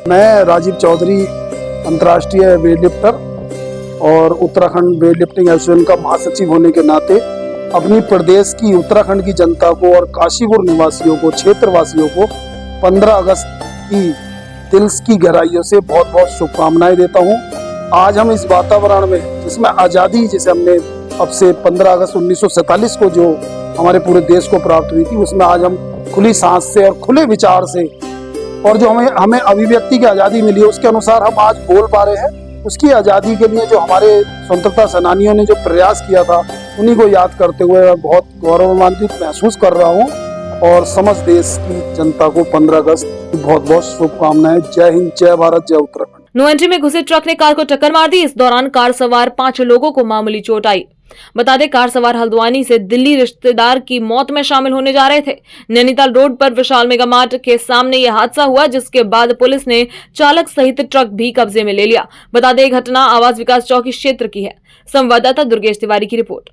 Speaker 14: मैं राजीव चौधरी, अंतर्राष्ट्रीय वेट लिफ्टर और उत्तराखंड वेट लिफ्टिंग एसोसिएशन का महासचिव होने के नाते अपनी प्रदेश की, उत्तराखंड की जनता को और काशीपुर निवासियों को, क्षेत्रवासियों को 15 अगस्त की दिल की गहराइयों से बहुत बहुत शुभकामनाएं देता हूं। आज हम इस वातावरण में, जिसमें आज़ादी जिसे हमने अब से 15 अगस्त 1947 को जो हमारे पूरे देश को प्राप्त हुई थी, उसमें आज हम खुली सांस से और खुले विचार से, और जो हमें अभिव्यक्ति की आज़ादी मिली है उसके अनुसार हम आज बोल पा रहे हैं। उसकी आज़ादी के लिए जो हमारे स्वतंत्रता सेनानियों ने जो प्रयास किया था, उन्हीं को याद करते हुए मैं बहुत गौरवान्वित महसूस कर रहा हूं। और समस्त देश की जनता को 15 अगस्त की बहुत बहुत शुभकामनाएं। जय हिंद, जय भारत, जय उत्तराखंड।
Speaker 1: नो एंट्री में घुसे ट्रक ने कार को टक्कर मार दी। इस दौरान कार सवार 5 लोगों को मामूली चोट आई। बता दें, कार सवार हल्द्वानी से दिल्ली रिश्तेदार की मौत में शामिल होने जा रहे थे। नैनीताल रोड पर विशाल मेगा मार्ट के सामने यह हादसा हुआ, जिसके बाद पुलिस ने चालक सहित ट्रक भी कब्जे में ले लिया। बता दें, घटना आवास विकास चौकी क्षेत्र की है। संवाददाता दुर्गेश तिवारी की रिपोर्ट।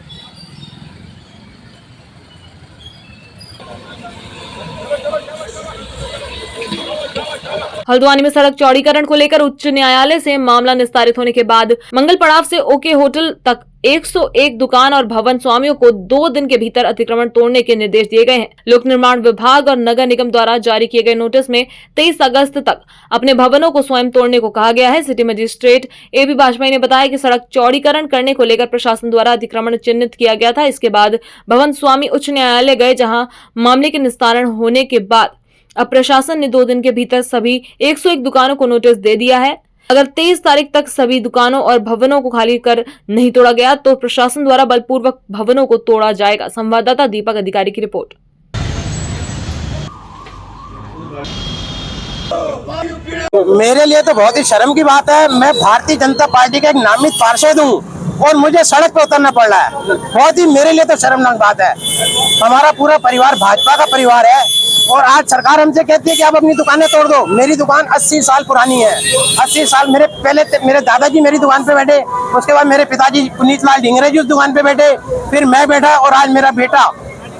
Speaker 1: हल्द्वानी में सड़क चौड़ीकरण को लेकर उच्च न्यायालय से मामला निस्तारित होने के बाद मंगल पड़ाव से ओके होटल तक 101 दुकान और भवन स्वामियों को 2 दिन के भीतर अतिक्रमण तोड़ने के निर्देश दिए गए हैं। लोक निर्माण विभाग और नगर निगम द्वारा जारी किए गए नोटिस में 23 अगस्त तक अपने भवनों को स्वयं तोड़ने को कहा गया है। सिटी मजिस्ट्रेट AB बाजपेयी ने बताया कि सड़क चौड़ीकरण करने को लेकर प्रशासन द्वारा अतिक्रमण चिन्हित किया गया था। इसके बाद भवन स्वामी उच्च न्यायालय गए, जहाँ मामले के निस्तारण होने के बाद अब प्रशासन ने 2 दिन के भीतर सभी 101 दुकानों को नोटिस दे दिया है। अगर 23 तारीख तक सभी दुकानों और भवनों को खाली कर नहीं तोड़ा गया तो प्रशासन द्वारा बलपूर्वक भवनों को तोड़ा जाएगा। संवाददाता दीपक अधिकारी की रिपोर्ट।
Speaker 21: मेरे लिए तो बहुत ही शर्म की बात है। मैं भारतीय जनता पार्टी का एक नामित पार्षद हूँ और मुझे सड़क पर उतरना पड़ रहा है। बहुत ही मेरे लिए तो शर्मनाक बात है। हमारा पूरा परिवार भाजपा का परिवार है और आज सरकार हमसे कहती है कि आप अपनी दुकानें तोड़ दो। मेरी दुकान 80 साल पुरानी है। 80 साल मेरे दादाजी मेरी दुकान पे बैठे, उसके बाद मेरे पिताजी पुनीत लाल ढिंगरे जी उस दुकान पे बैठे, फिर मैं बैठा और आज मेरा बेटा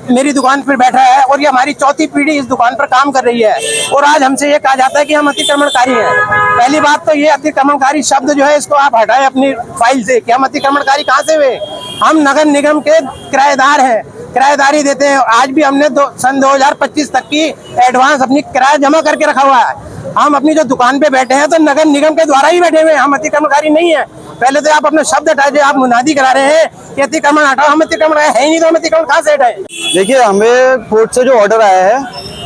Speaker 21: मेरी दुकान पर बैठा है और ये हमारी चौथी पीढ़ी इस दुकान पर काम कर रही है। और आज हमसे ये कहा जाता है कि हम अतिक्रमणकारी हैं। पहली बात तो ये अतिक्रमणकारी शब्द जो है इसको आप हटाएं अपनी फाइल से कि हम अतिक्रमणकारी कहाँ से हुए। हम नगर निगम के किराएदार हैं, किराएदारी देते हैं। आज भी हमने सन 2025 तक की एडवांस अपनी किराया जमा करके रखा हुआ है। हम अपनी जो दुकान पे बैठे हैं तो नगर निगम के द्वारा ही बैठे हुए हैं, हम अतिक्रमणकारी नहीं है। पहले तो आप अपने शब्द हटाए, आप मुनादी करा रहे हैं कि अतिक्रमण हटाओ। हम अतिक्रमण है ही नहीं तो हम अतिक्रमण कहाँ से हटाए।
Speaker 22: देखिए, हमें कोर्ट से जो ऑर्डर आया है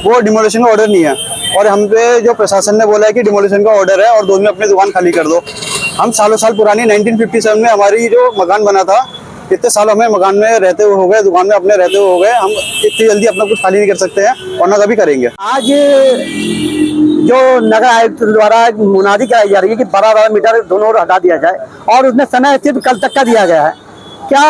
Speaker 22: वो डिमोलिशन का ऑर्डर नहीं है और हम पे जो प्रशासन ने बोला है कि डिमोलिशन का ऑर्डर है और 2 दिन में अपनी दुकान खाली कर दो। हम सालों साल पुरानी 1957 में हमारी जो मकान बना था, इतने साल हमें मकान में रहते हुए हो गए, दुकान में अपने रहते हुए हो गए, हम इतनी जल्दी अपना कुछ खाली नहीं कर सकते हैं और ना कभी करेंगे। आज जो नगर आयुक्त द्वारा मुनादी कराई जा रही है कि 12 मीटर दोनों ओर हटा दिया जाए और उसमें समय सिर्फ कल तक का दिया गया है। क्या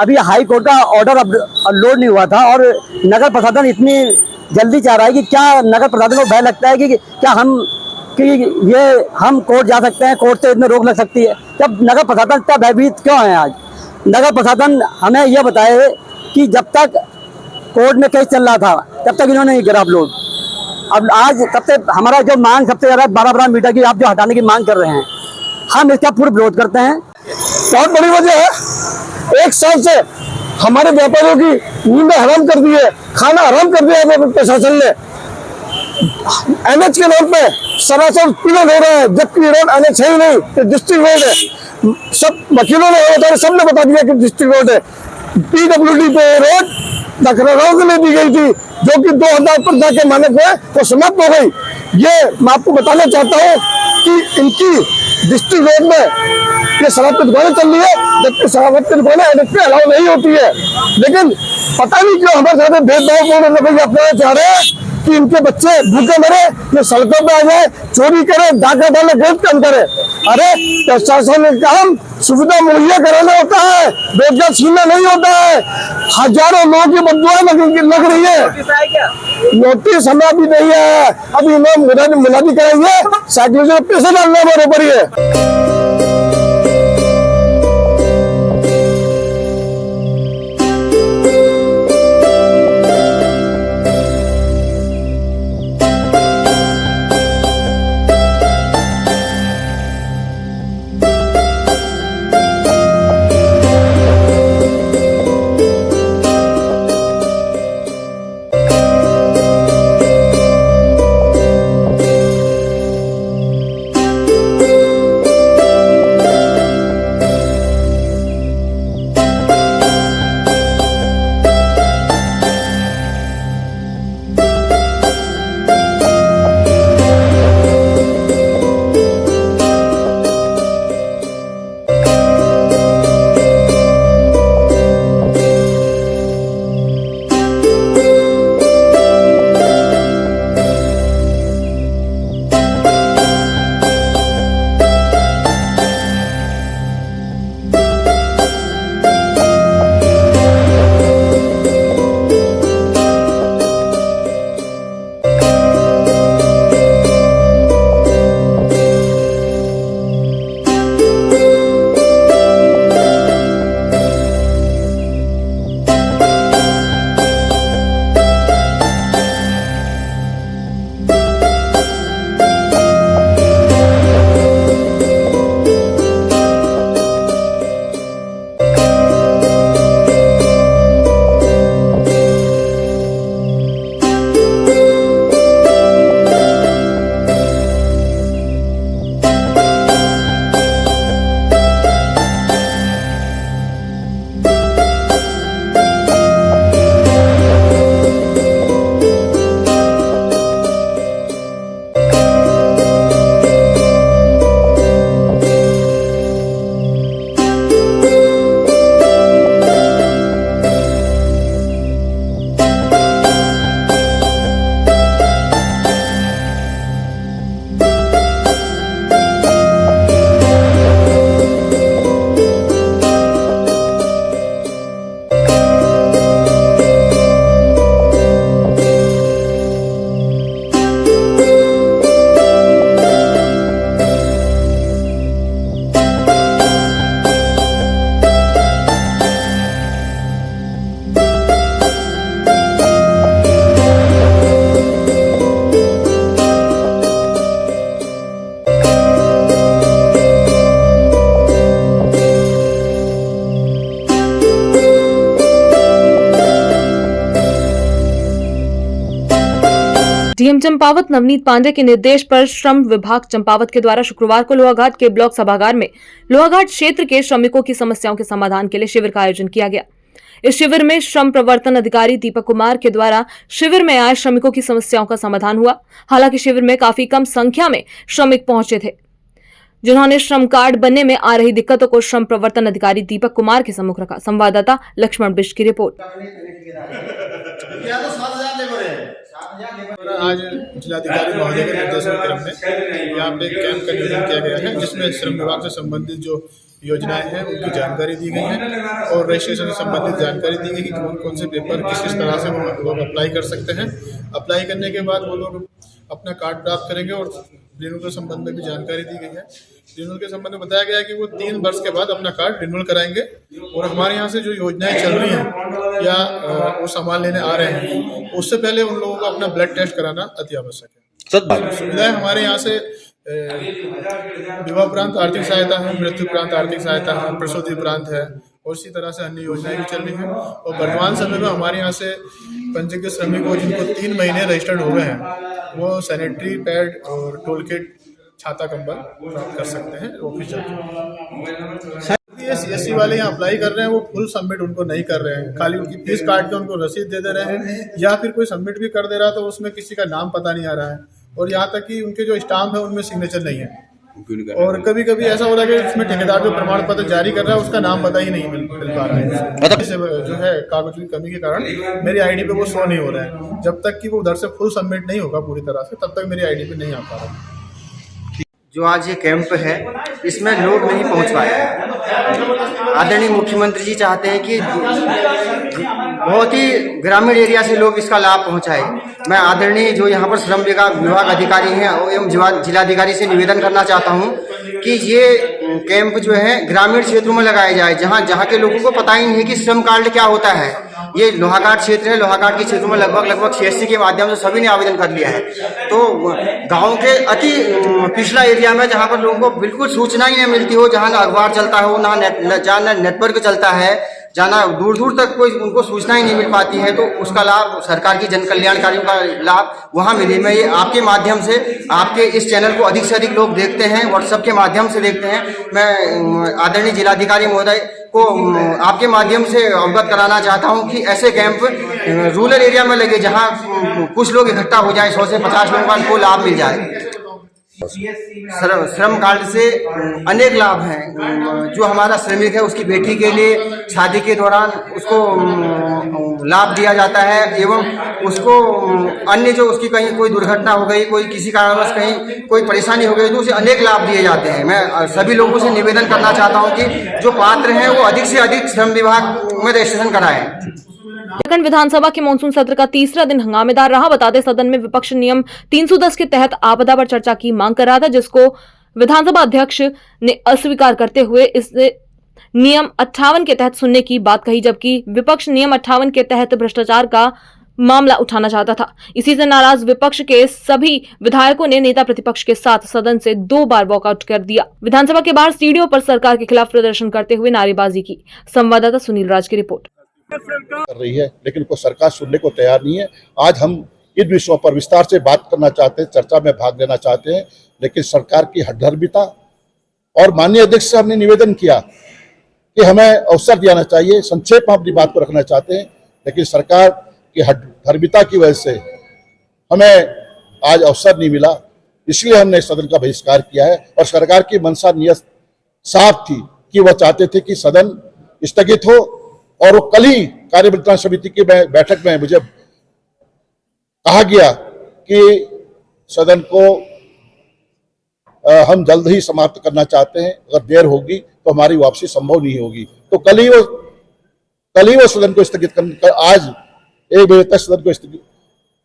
Speaker 22: अभी हाई कोर्ट का ऑर्डर अपलोड नहीं हुआ था और नगर प्रशासन इतनी जल्दी चाह रहा है कि क्या नगर प्रशासन को भय लगता है कि क्या हम कोर्ट जा सकते हैं, कोर्ट से इसमें रोक लग सकती है? जब नगर प्रशासन इतना भयभीत क्यों है? आज नगर प्रशासन हमें यह बताए कि जब तक कोर्ट में केस चल रहा था तब तक इन्होंने नहीं करा अपलोड। अब आज सबसे हमारा जो मांग सबसे ज्यादा 12 मीटर की आप जो हटाने की मांग कर रहे हैं, हम इसका पूर्ण विरोध करते हैं।
Speaker 2: बहुत बड़ी वजह है, 1 साल से हमारे व्यापारियों की नींद हराम कर दी है, खाना हराम कर दिया है प्रशासन ने। एनएच के नाम पे सरासर पीड़न हो रहा है, जबकि रोड एनएच है ही नहीं, डिस्ट्रिक्ट रोड है। सब वकीलों ने सबने बता दिया कि डिस्ट्रिक्ट रोड है। पीडब्ल्यूडी पे रोड रखरखाव के लिए दी गई थी, जो कि 2000 पर जाके मानक है वो समाप्त हो गई। ये मैं आपको बताना चाहता हूँ कि इनकी डिस्ट्रिक्ट रोड में ये शराब की दुकानें चल रही है, जबकि शराब की दुकानें एनएच पे अलाउ नहीं होती है। लेकिन पता नहीं क्यों हमारे साथ भेदभावपूर्ण रवैया अपनाना चाह रहे हैं कि इनके बच्चे भूखे मरे, ये सड़कों पे आ जाए, चोरी करे, डाका डाले, गलत काम करे। अरे प्रशासन का काम सुविधा मुहैया कराना होता है, रोजगार छीनना नहीं होता है। हजारों लोगों की बददुआ लग रही है। नोटिस हमें अभी नहीं है, अभी इन्हें मुनादी कराएंगे, साइकिल से पैसे डालना हमारे ऊपर ही है।
Speaker 1: डीएम चंपावत नवनीत पांडे के निर्देश पर श्रम विभाग चंपावत के द्वारा शुक्रवार को लोहाघाट के ब्लॉक सभागार में लोहाघाट क्षेत्र के श्रमिकों की समस्याओं के समाधान के लिए शिविर का आयोजन किया गया। इस शिविर में श्रम प्रवर्तन अधिकारी दीपक कुमार के द्वारा शिविर में आए श्रमिकों की समस्याओं का समाधान हुआ। हालांकि शिविर में काफी कम संख्या में श्रमिक पहुंचे थे। जिन्होंने श्रम कार्ड बनने में आ रही दिक्कतों को श्रम प्रवर्तन अधिकारी दीपक कुमार के सम्मुख रखा। संवाददाता लक्ष्मण बिष्ट की रिपोर्ट।
Speaker 3: आज जिलाधिकारी महोदय के निर्देशन क्रम में यहाँ पे एक कैंप का आयोजन किया गया है, जिसमें श्रम विभाग से संबंधित जो योजनाएं हैं उनकी जानकारी दी गई है और रजिस्ट्रेशन से संबंधित जानकारी दी गई कि कौन कौन से पेपर किस तरह से वो लोग अप्लाई कर सकते हैं। अप्लाई करने के बाद वो लोग अपना कार्ड प्राप्त करेंगे और रिन्यूअल के संबंध में भी जानकारी दी गई है। रिन्यूअल के संबंध में बताया गया है कि वो 3 वर्ष के बाद अपना कार्ड रिन्यूअल कराएंगे और हमारे यहाँ से जो योजनाएं चल रही हैं या वो सामान लेने आ रहे हैं उससे पहले उन लोगों को अपना ब्लड टेस्ट कराना अति आवश्यक है। सुविधाएं हमारे यहाँ से विवाह उपरांत आर्थिक सहायता है, मृत्यु उपरांत आर्थिक सहायता है, प्रसूति उपरांत है और इसी तरह से अन्य योजनाएं भी चल रही हैं। और वर्तमान समय में हमारे यहाँ से पंजीकृत श्रमिकों जिनको 3 महीने रजिस्टर्ड हो गए हैं वो सैनिटरी पैड और टोल किट, छाता, कंबल प्राप्त कर सकते हैं ऑफिस जाकर। CSC वाले यहाँ अप्लाई कर रहे हैं वो फुल सबमिट उनको नहीं कर रहे हैं, खाली उनकी फीस काट के उनको रसीद दे रहे हैं या फिर कोई सबमिट भी कर दे रहा है तो उसमें किसी का नाम पता नहीं आ रहा है और यहाँ तक कि उनके जो स्टाम्प है उनमें सिग्नेचर नहीं है। और कभी कभी ऐसा हो रहा है कि उसमें ठेकेदार जो प्रमाण पत्र जारी कर रहा है उसका नाम पता ही नहीं मिल पा रहा है। जो है कागज की कमी के कारण मेरी आईडी पे वो शो नहीं हो रहा है। जब तक कि वो उधर से फुल सबमिट नहीं होगा पूरी तरह से तब तक मेरी आईडी पे नहीं आ पा रहा।
Speaker 7: जो आज ये कैंप है इसमें लोग नहीं पहुंच पाए। आदरणीय मुख्यमंत्री जी चाहते हैं कि बहुत ही ग्रामीण एरिया से लोग इसका लाभ पहुंचाए। मैं आदरणीय जो यहाँ पर श्रम विभाग अधिकारी हैं एवं जिलाधिकारी से निवेदन करना चाहता हूं कि ये कैंप जो है ग्रामीण क्षेत्रों में लगाया जाए जहाँ के लोगों को पता ही नहीं है कि श्रम कार्ड क्या होता है। ये लोहाघाट क्षेत्र है, लोहाघाट के क्षेत्र में लगभग CSC के माध्यम से सभी ने आवेदन कर लिया है। तो गांव के अति पिछड़ा एरिया में जहां पर लोगों को बिल्कुल सूचना ही नहीं मिलती हो, जहां ना अखबार चलता हो, ना नेटवर्क चलता है, जाना दूर दूर तक कोई उनको सूचना ही नहीं मिल पाती है, तो उसका लाभ सरकार की जन कल्याणकारियों का लाभ वहाँ मिले। मैं ये आपके माध्यम से आपके इस चैनल को अधिक से अधिक लोग देखते हैं, व्हाट्सएप के माध्यम से देखते हैं। मैं आदरणीय जिलाधिकारी महोदय को आपके माध्यम से अवगत कराना चाहता हूं कि ऐसे कैंप रूरल एरिया में लगे जहां कुछ लोग इकट्ठा हो जाए, 100 से 50 लोगों को लाभ मिल जाए। श्रम कार्ड से अनेक लाभ हैं। जो हमारा श्रमिक है उसकी बेटी के लिए शादी के दौरान उसको लाभ दिया जाता है एवं उसको अन्य जो उसकी कहीं कोई दुर्घटना हो गई, कोई किसी कारणवश कहीं कोई परेशानी हो गई तो उसे अनेक लाभ दिए जाते हैं। मैं सभी लोगों से निवेदन करना चाहता हूं कि जो पात्र हैं वो अधिक से अधिक श्रम विभाग में रजिस्ट्रेशन कराएं।
Speaker 1: झारखंड विधानसभा के मानसून सत्र का तीसरा दिन हंगामेदार रहा। बताते सदन में विपक्ष नियम 310 के तहत आपदा पर चर्चा की मांग कर रहा था, जिसको विधानसभा अध्यक्ष ने अस्वीकार करते हुए इसे नियम 58 के तहत सुनने की बात कही, जबकि विपक्ष नियम 58 के तहत भ्रष्टाचार का मामला उठाना चाहता था। इसी से नाराज विपक्ष के सभी विधायकों ने नेता प्रतिपक्ष के साथ सदन से 2 बार वॉकआउट कर दिया। विधानसभा के बाहर सीढ़ियों पर सरकार के खिलाफ प्रदर्शन करते हुए नारेबाजी की। संवाददाता सुनील राज की रिपोर्ट।
Speaker 23: कर रही है लेकिन कोई सरकार सुनने को तैयार नहीं है। आज हम इन विषयों पर विस्तार से बात करना चाहते हैं, चर्चा में भाग लेना चाहते हैं, लेकिन सरकार की हठधर्मिता और माननीय अध्यक्ष से हमने निवेदन किया कि हमें अवसर दिया चाहिए। संक्षेप में अपनी बात को रखना चाहते हैं, लेकिन सरकार की हठधर्मिता की वजह से हमें आज अवसर नहीं मिला, इसलिए हमने सदन का बहिष्कार किया है। और सरकार की मंशा नियत साफ थी कि वह चाहते थे कि सदन स्थगित हो और वो कल ही कार्यवितरण समिति की बैठक में मुझे कहा गया कि सदन को हम जल्द ही समाप्त करना चाहते हैं, अगर देर होगी तो हमारी वापसी संभव नहीं होगी। तो कल ही वो सदन को स्थगित कर आज 1 बजे तक सदन को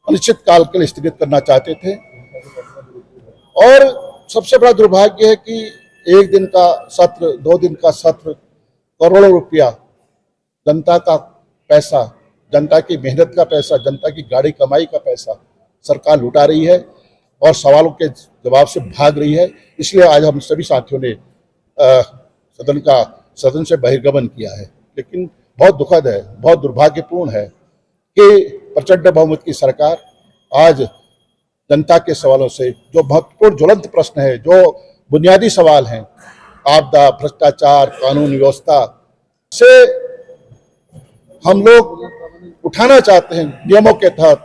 Speaker 23: अनिश्चित काल के लिए स्थगित करना चाहते थे। और सबसे बड़ा दुर्भाग्य है कि 1 दिन का सत्र, 2 दिन का सत्र, करोड़ों रुपया जनता का पैसा, जनता की मेहनत का पैसा, जनता की गाड़ी कमाई का पैसा सरकार लुटा रही है और सवालों के जवाब से भाग रही है। इसलिए आज हम सभी साथियों ने सदन से बहिर्गमन किया है। लेकिन बहुत दुखद है, बहुत दुर्भाग्यपूर्ण है कि प्रचंड बहुमत की सरकार आज जनता के सवालों से, जो महत्वपूर्ण ज्वलंत प्रश्न है, जो बुनियादी सवाल हैं, आपदा, भ्रष्टाचार, कानून व्यवस्था से हम लोग उठाना चाहते हैं नियमों के तहत,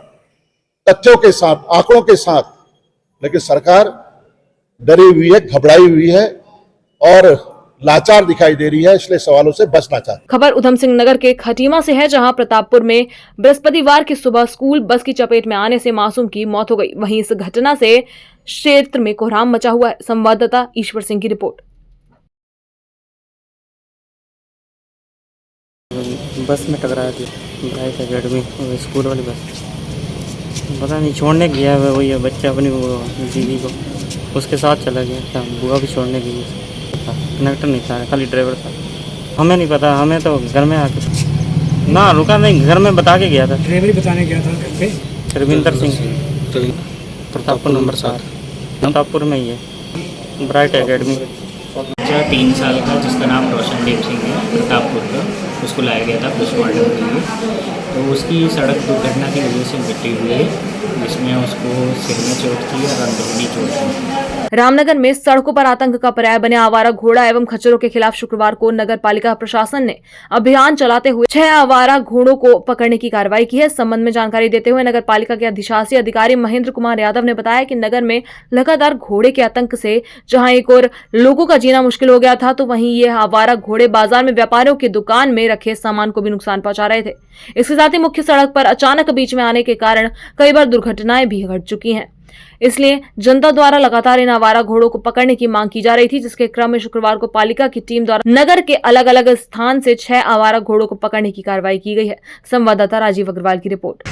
Speaker 23: तथ्यों के साथ, आंकड़ों के साथ, लेकिन सरकार डरी हुई है, घबराई हुई है और लाचार दिखाई दे रही है, इसलिए सवालों से बचना चाहते हैं।
Speaker 1: खबर उधम सिंह नगर के खटीमा से है, जहां प्रतापपुर में बृहस्पतिवार की सुबह स्कूल बस की चपेट में आने से मासूम की मौत हो गई। वहीं इस घटना से क्षेत्र में कोहराम मचा हुआ है। संवाददाता ईश्वर सिंह की रिपोर्ट।
Speaker 8: बस में टकराया थी, बाइक अकेडमी स्कूल वाली बस, पता नहीं छोड़ने गया है वही बच्चा अपनी दीदी को, उसके साथ चला गया था। बुआ भी छोड़ने गई, कनेक्टर नहीं था, खाली ड्राइवर था। हमें नहीं पता, हमें तो घर में आके ना रुका नहीं, घर में बता के गया था।
Speaker 9: ड्राइवरी बताने गया था घर पे।
Speaker 8: रविंदर सिंह, प्रतापपुर नंबर 7, प्रतापपुर में ही है, ब्राइट एकेडमी।
Speaker 11: बच्चा 3 साल का जिसका नाम रोशनदेव सिंह है, प्रतापपुर का, उसको लाया गया था पोस्टमार्टम के लिए। तो उसकी सड़क दुर्घटना की वजह से मृत्यु हुई है, जिसमें उसको सिर में चोट थी और अंदरूनी चोट थी।
Speaker 1: रामनगर में सड़कों पर आतंक का पर्याय बने आवारा घोड़ा एवं खच्चरों के खिलाफ शुक्रवार को नगर पालिका प्रशासन ने अभियान चलाते हुए 6 आवारा घोड़ों को पकड़ने की कार्रवाई की है। इस संबंध में जानकारी देते हुए नगर पालिका के अधिशासी अधिकारी महेंद्र कुमार यादव ने बताया कि नगर में लगातार घोड़े के आतंक से जहां एक और लोगों का जीना मुश्किल हो गया था, तो वहीं ये आवारा घोड़े बाजार में व्यापारियों की दुकान में रखे सामान को भी नुकसान पहुंचा रहे थे। इसके साथ ही मुख्य सड़क पर अचानक बीच में आने के कारण कई बार दुर्घटनाएं भी घट चुकी हैं। इसलिए जनता द्वारा लगातार इन आवारा घोड़ों को पकड़ने की मांग की जा रही थी, जिसके क्रम में शुक्रवार को पालिका की टीम द्वारा नगर के अलग अलग स्थान से 6 आवारा घोड़ों को पकड़ने की कार्रवाई की गई है। संवाददाता राजीव अग्रवाल की रिपोर्ट।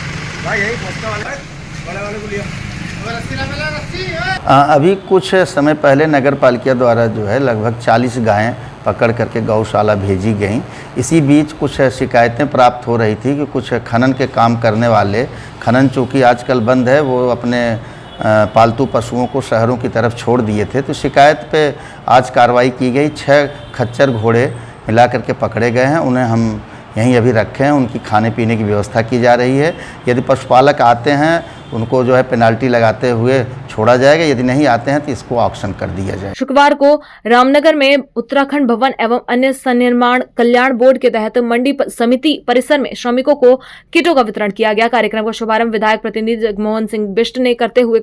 Speaker 24: अभी कुछ समय पहले नगर पालिका द्वारा जो है लगभग 40 गायें पकड़ करके गौशाला भेजी गईं। इसी बीच कुछ शिकायतें प्राप्त हो रही थी कि कुछ खनन के काम करने वाले, खनन चूँकि आजकल बंद है, वो अपने पालतू पशुओं को शहरों की तरफ छोड़ दिए थे। तो शिकायत पे आज कार्रवाई की गई। 6 खच्चर घोड़े मिला करके पकड़े गए हैं, उन्हें हम यहीं अभी रखे हैं, उनकी खाने पीने की व्यवस्था की जा रही है। यदि पशुपालक आते हैं उनको जो है पेनाल्टी लगाते हुए छोड़ा जाएगा, यदि नहीं आते हैं तो इसको ऑक्शन कर दिया जाए।
Speaker 1: शुक्रवार को रामनगर में उत्तराखंड भवन एवं अन्य सन्निर्माण कल्याण बोर्ड के तहत मंडी समिति परिसर में श्रमिकों को किटों का वितरण किया गया। कार्यक्रम का शुभारंभ विधायक प्रतिनिधि जगमोहन सिंह बिष्ट ने करते हुए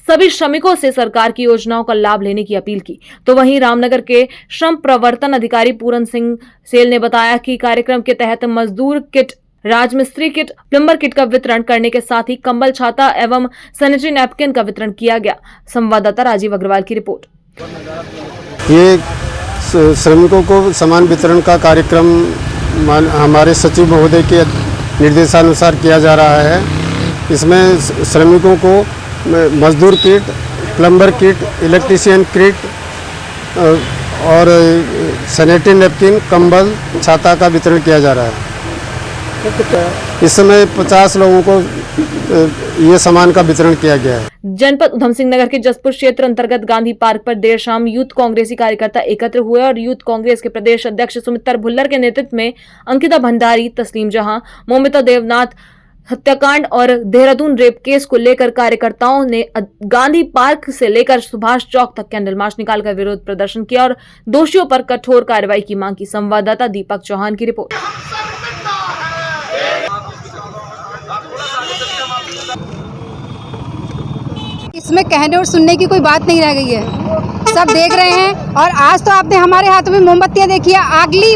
Speaker 1: सभी श्रमिकों से सरकार की योजनाओं का लाभ लेने की अपील की। तो वहीं रामनगर के श्रम प्रवर्तन अधिकारी पूरन सिंह सेल ने बताया कि कार्यक्रम के तहत मजदूर किट, राजमिस्त्री किट, प्लम्बर किट का वितरण करने के साथ ही कंबल, छाता एवं सैनिटरी नैपकिन का वितरण किया गया। संवाददाता राजीव अग्रवाल की रिपोर्ट।
Speaker 25: ये श्रमिकों को सामान वितरण का कार्यक्रम हमारे सचिव महोदय के निर्देशानुसार किया जा रहा है। इसमें श्रमिकों को मजदूर kit, plumber kit, electrician kit और सैनिटरी नैपकिन, कंबल, छाता का वितरण किया जा रहा है। इस समय 50 लोगों को ये सामान का वितरण किया गया है।
Speaker 1: जनपद उधम सिंह नगर के जसपुर क्षेत्र अंतर्गत गांधी पार्क पर देर शाम यूथ कांग्रेसी कार्यकर्ता एकत्र हुए और यूथ कांग्रेस के प्रदेश अध्यक्ष सुमित्रा भुल्लर के नेतृत्व में अंकिता भंडारी, तस्लीम जहां, मौमिता देवनाथ हत्याकांड और देहरादून रेप केस को लेकर कार्यकर्ताओं ने गांधी पार्क से लेकर सुभाष चौक तक कैंडल मार्च निकालकर विरोध प्रदर्शन किया और दोषियों पर कठोर कार्रवाई की मांग की। संवाददाता दीपक चौहान की रिपोर्ट।
Speaker 26: इसमें कहने और सुनने की कोई बात नहीं रह गई है, सब देख रहे हैं। और आज तो आपने हमारे हाथों में मोमबत्तियां देखी है। अगली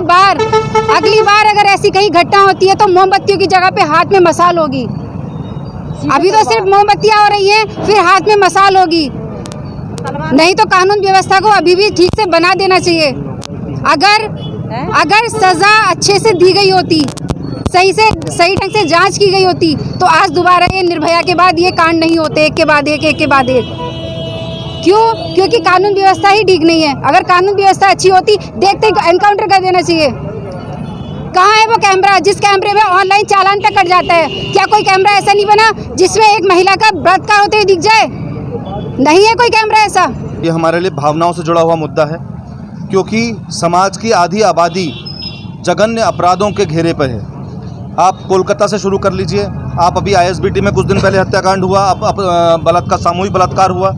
Speaker 26: बार अगर ऐसी कहीं घटना होती है तो मोमबत्तियों की जगह पे हाथ में मसाल होगी। अभी तो सिर्फ मोमबत्तियां हो रही हैं, फिर हाथ में मसाल होगी। नहीं तो कानून व्यवस्था को अभी भी ठीक से बना देना चाहिए। अगर सजा अच्छे से दी गई होती, सही ढंग से जांच की गई होती, तो आज दोबारा ये निर्भया के बाद ये कांड नहीं होते, एक के बाद एक। क्यों? क्योंकि कानून व्यवस्था ही ठीक नहीं है। अगर कानून व्यवस्था अच्छी होती, देखते ही एनकाउंटर कर देना चाहिए। कहाँ है वो कैमरा जिस कैमरे में ऑनलाइन चालान तक कट जाता है? क्या कोई कैमरा ऐसा नहीं बना जिसमें एक महिला का बलात्कार होते हुए दिख जाए? नहीं है कोई कैमरा ऐसा।
Speaker 27: ये हमारे लिए भावनाओं से जुड़ा हुआ मुद्दा है, क्योंकि समाज की आधी आबादी जघन्य अपराधों के घेरे पर है। आप कोलकाता से शुरू कर लीजिए, आप अभी आईएसबीटी में कुछ दिन पहले हत्याकांड हुआ, बलात्कार, सामूहिक बलात्कार हुआ,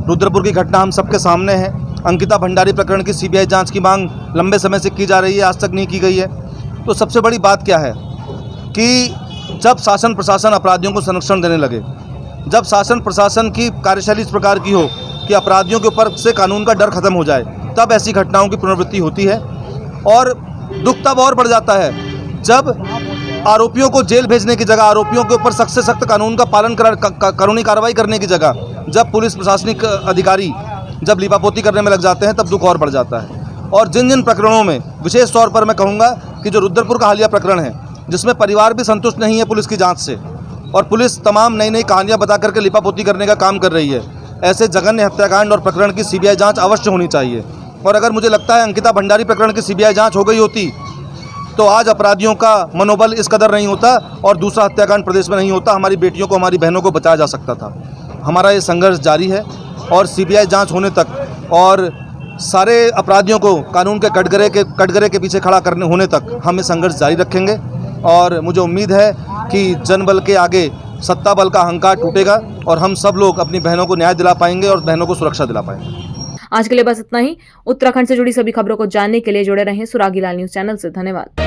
Speaker 27: रुद्रपुर की घटना हम सबके सामने है। अंकिता भंडारी प्रकरण की सीबीआई जांच की मांग लंबे समय से की जा रही है, आज तक नहीं की गई है। तो सबसे बड़ी बात क्या है कि जब शासन प्रशासन अपराधियों को संरक्षण देने लगे, जब शासन प्रशासन की कार्यशैली इस प्रकार की हो कि अपराधियों के ऊपर से कानून का डर खत्म हो जाए, तब ऐसी घटनाओं की पुनरावृत्ति होती है। और दुख तब और बढ़ जाता है जब आरोपियों को जेल भेजने की जगह, आरोपियों के ऊपर सख्त से सख्त कानून का पालन कानूनी कार्रवाई करने की जगह जब पुलिस प्रशासनिक अधिकारी जब लीपापोती करने में लग जाते हैं, तब दुख और बढ़ जाता है। और जिन जिन प्रकरणों में, विशेष तौर पर मैं कहूँगा कि जो रुद्रपुर का हालिया प्रकरण है, जिसमें परिवार भी संतुष्ट नहीं है पुलिस की जांच से और पुलिस तमाम नई नई कहानियां बता करके लिपापोती करने का काम कर रही है, ऐसे जघन्य हत्याकांड और प्रकरण की सीबीआई जांच अवश्य होनी चाहिए। और अगर मुझे लगता है अंकिता भंडारी प्रकरण की सीबीआई जांच हो गई होती तो आज अपराधियों का मनोबल इस कदर नहीं होता और दूसरा हत्याकांड प्रदेश में नहीं होता, हमारी बेटियों को, हमारी बहनों को बचाया जा सकता था। हमारा ये संघर्ष जारी है और सीबीआई जांच होने तक और सारे अपराधियों को कानून के कटघरे के पीछे खड़ा करने होने तक हम ये संघर्ष जारी रखेंगे। और मुझे उम्मीद है कि जनबल के आगे सत्ता बल का अहंकार टूटेगा और हम सब लोग अपनी बहनों को न्याय दिला पाएंगे और बहनों को सुरक्षा दिला पाएंगे।
Speaker 1: आज के लिए बस इतना ही। उत्तराखंड से जुड़ी सभी खबरों को जानने के लिए जुड़े रहें सुरागी लाल न्यूज चैनल से। धन्यवाद।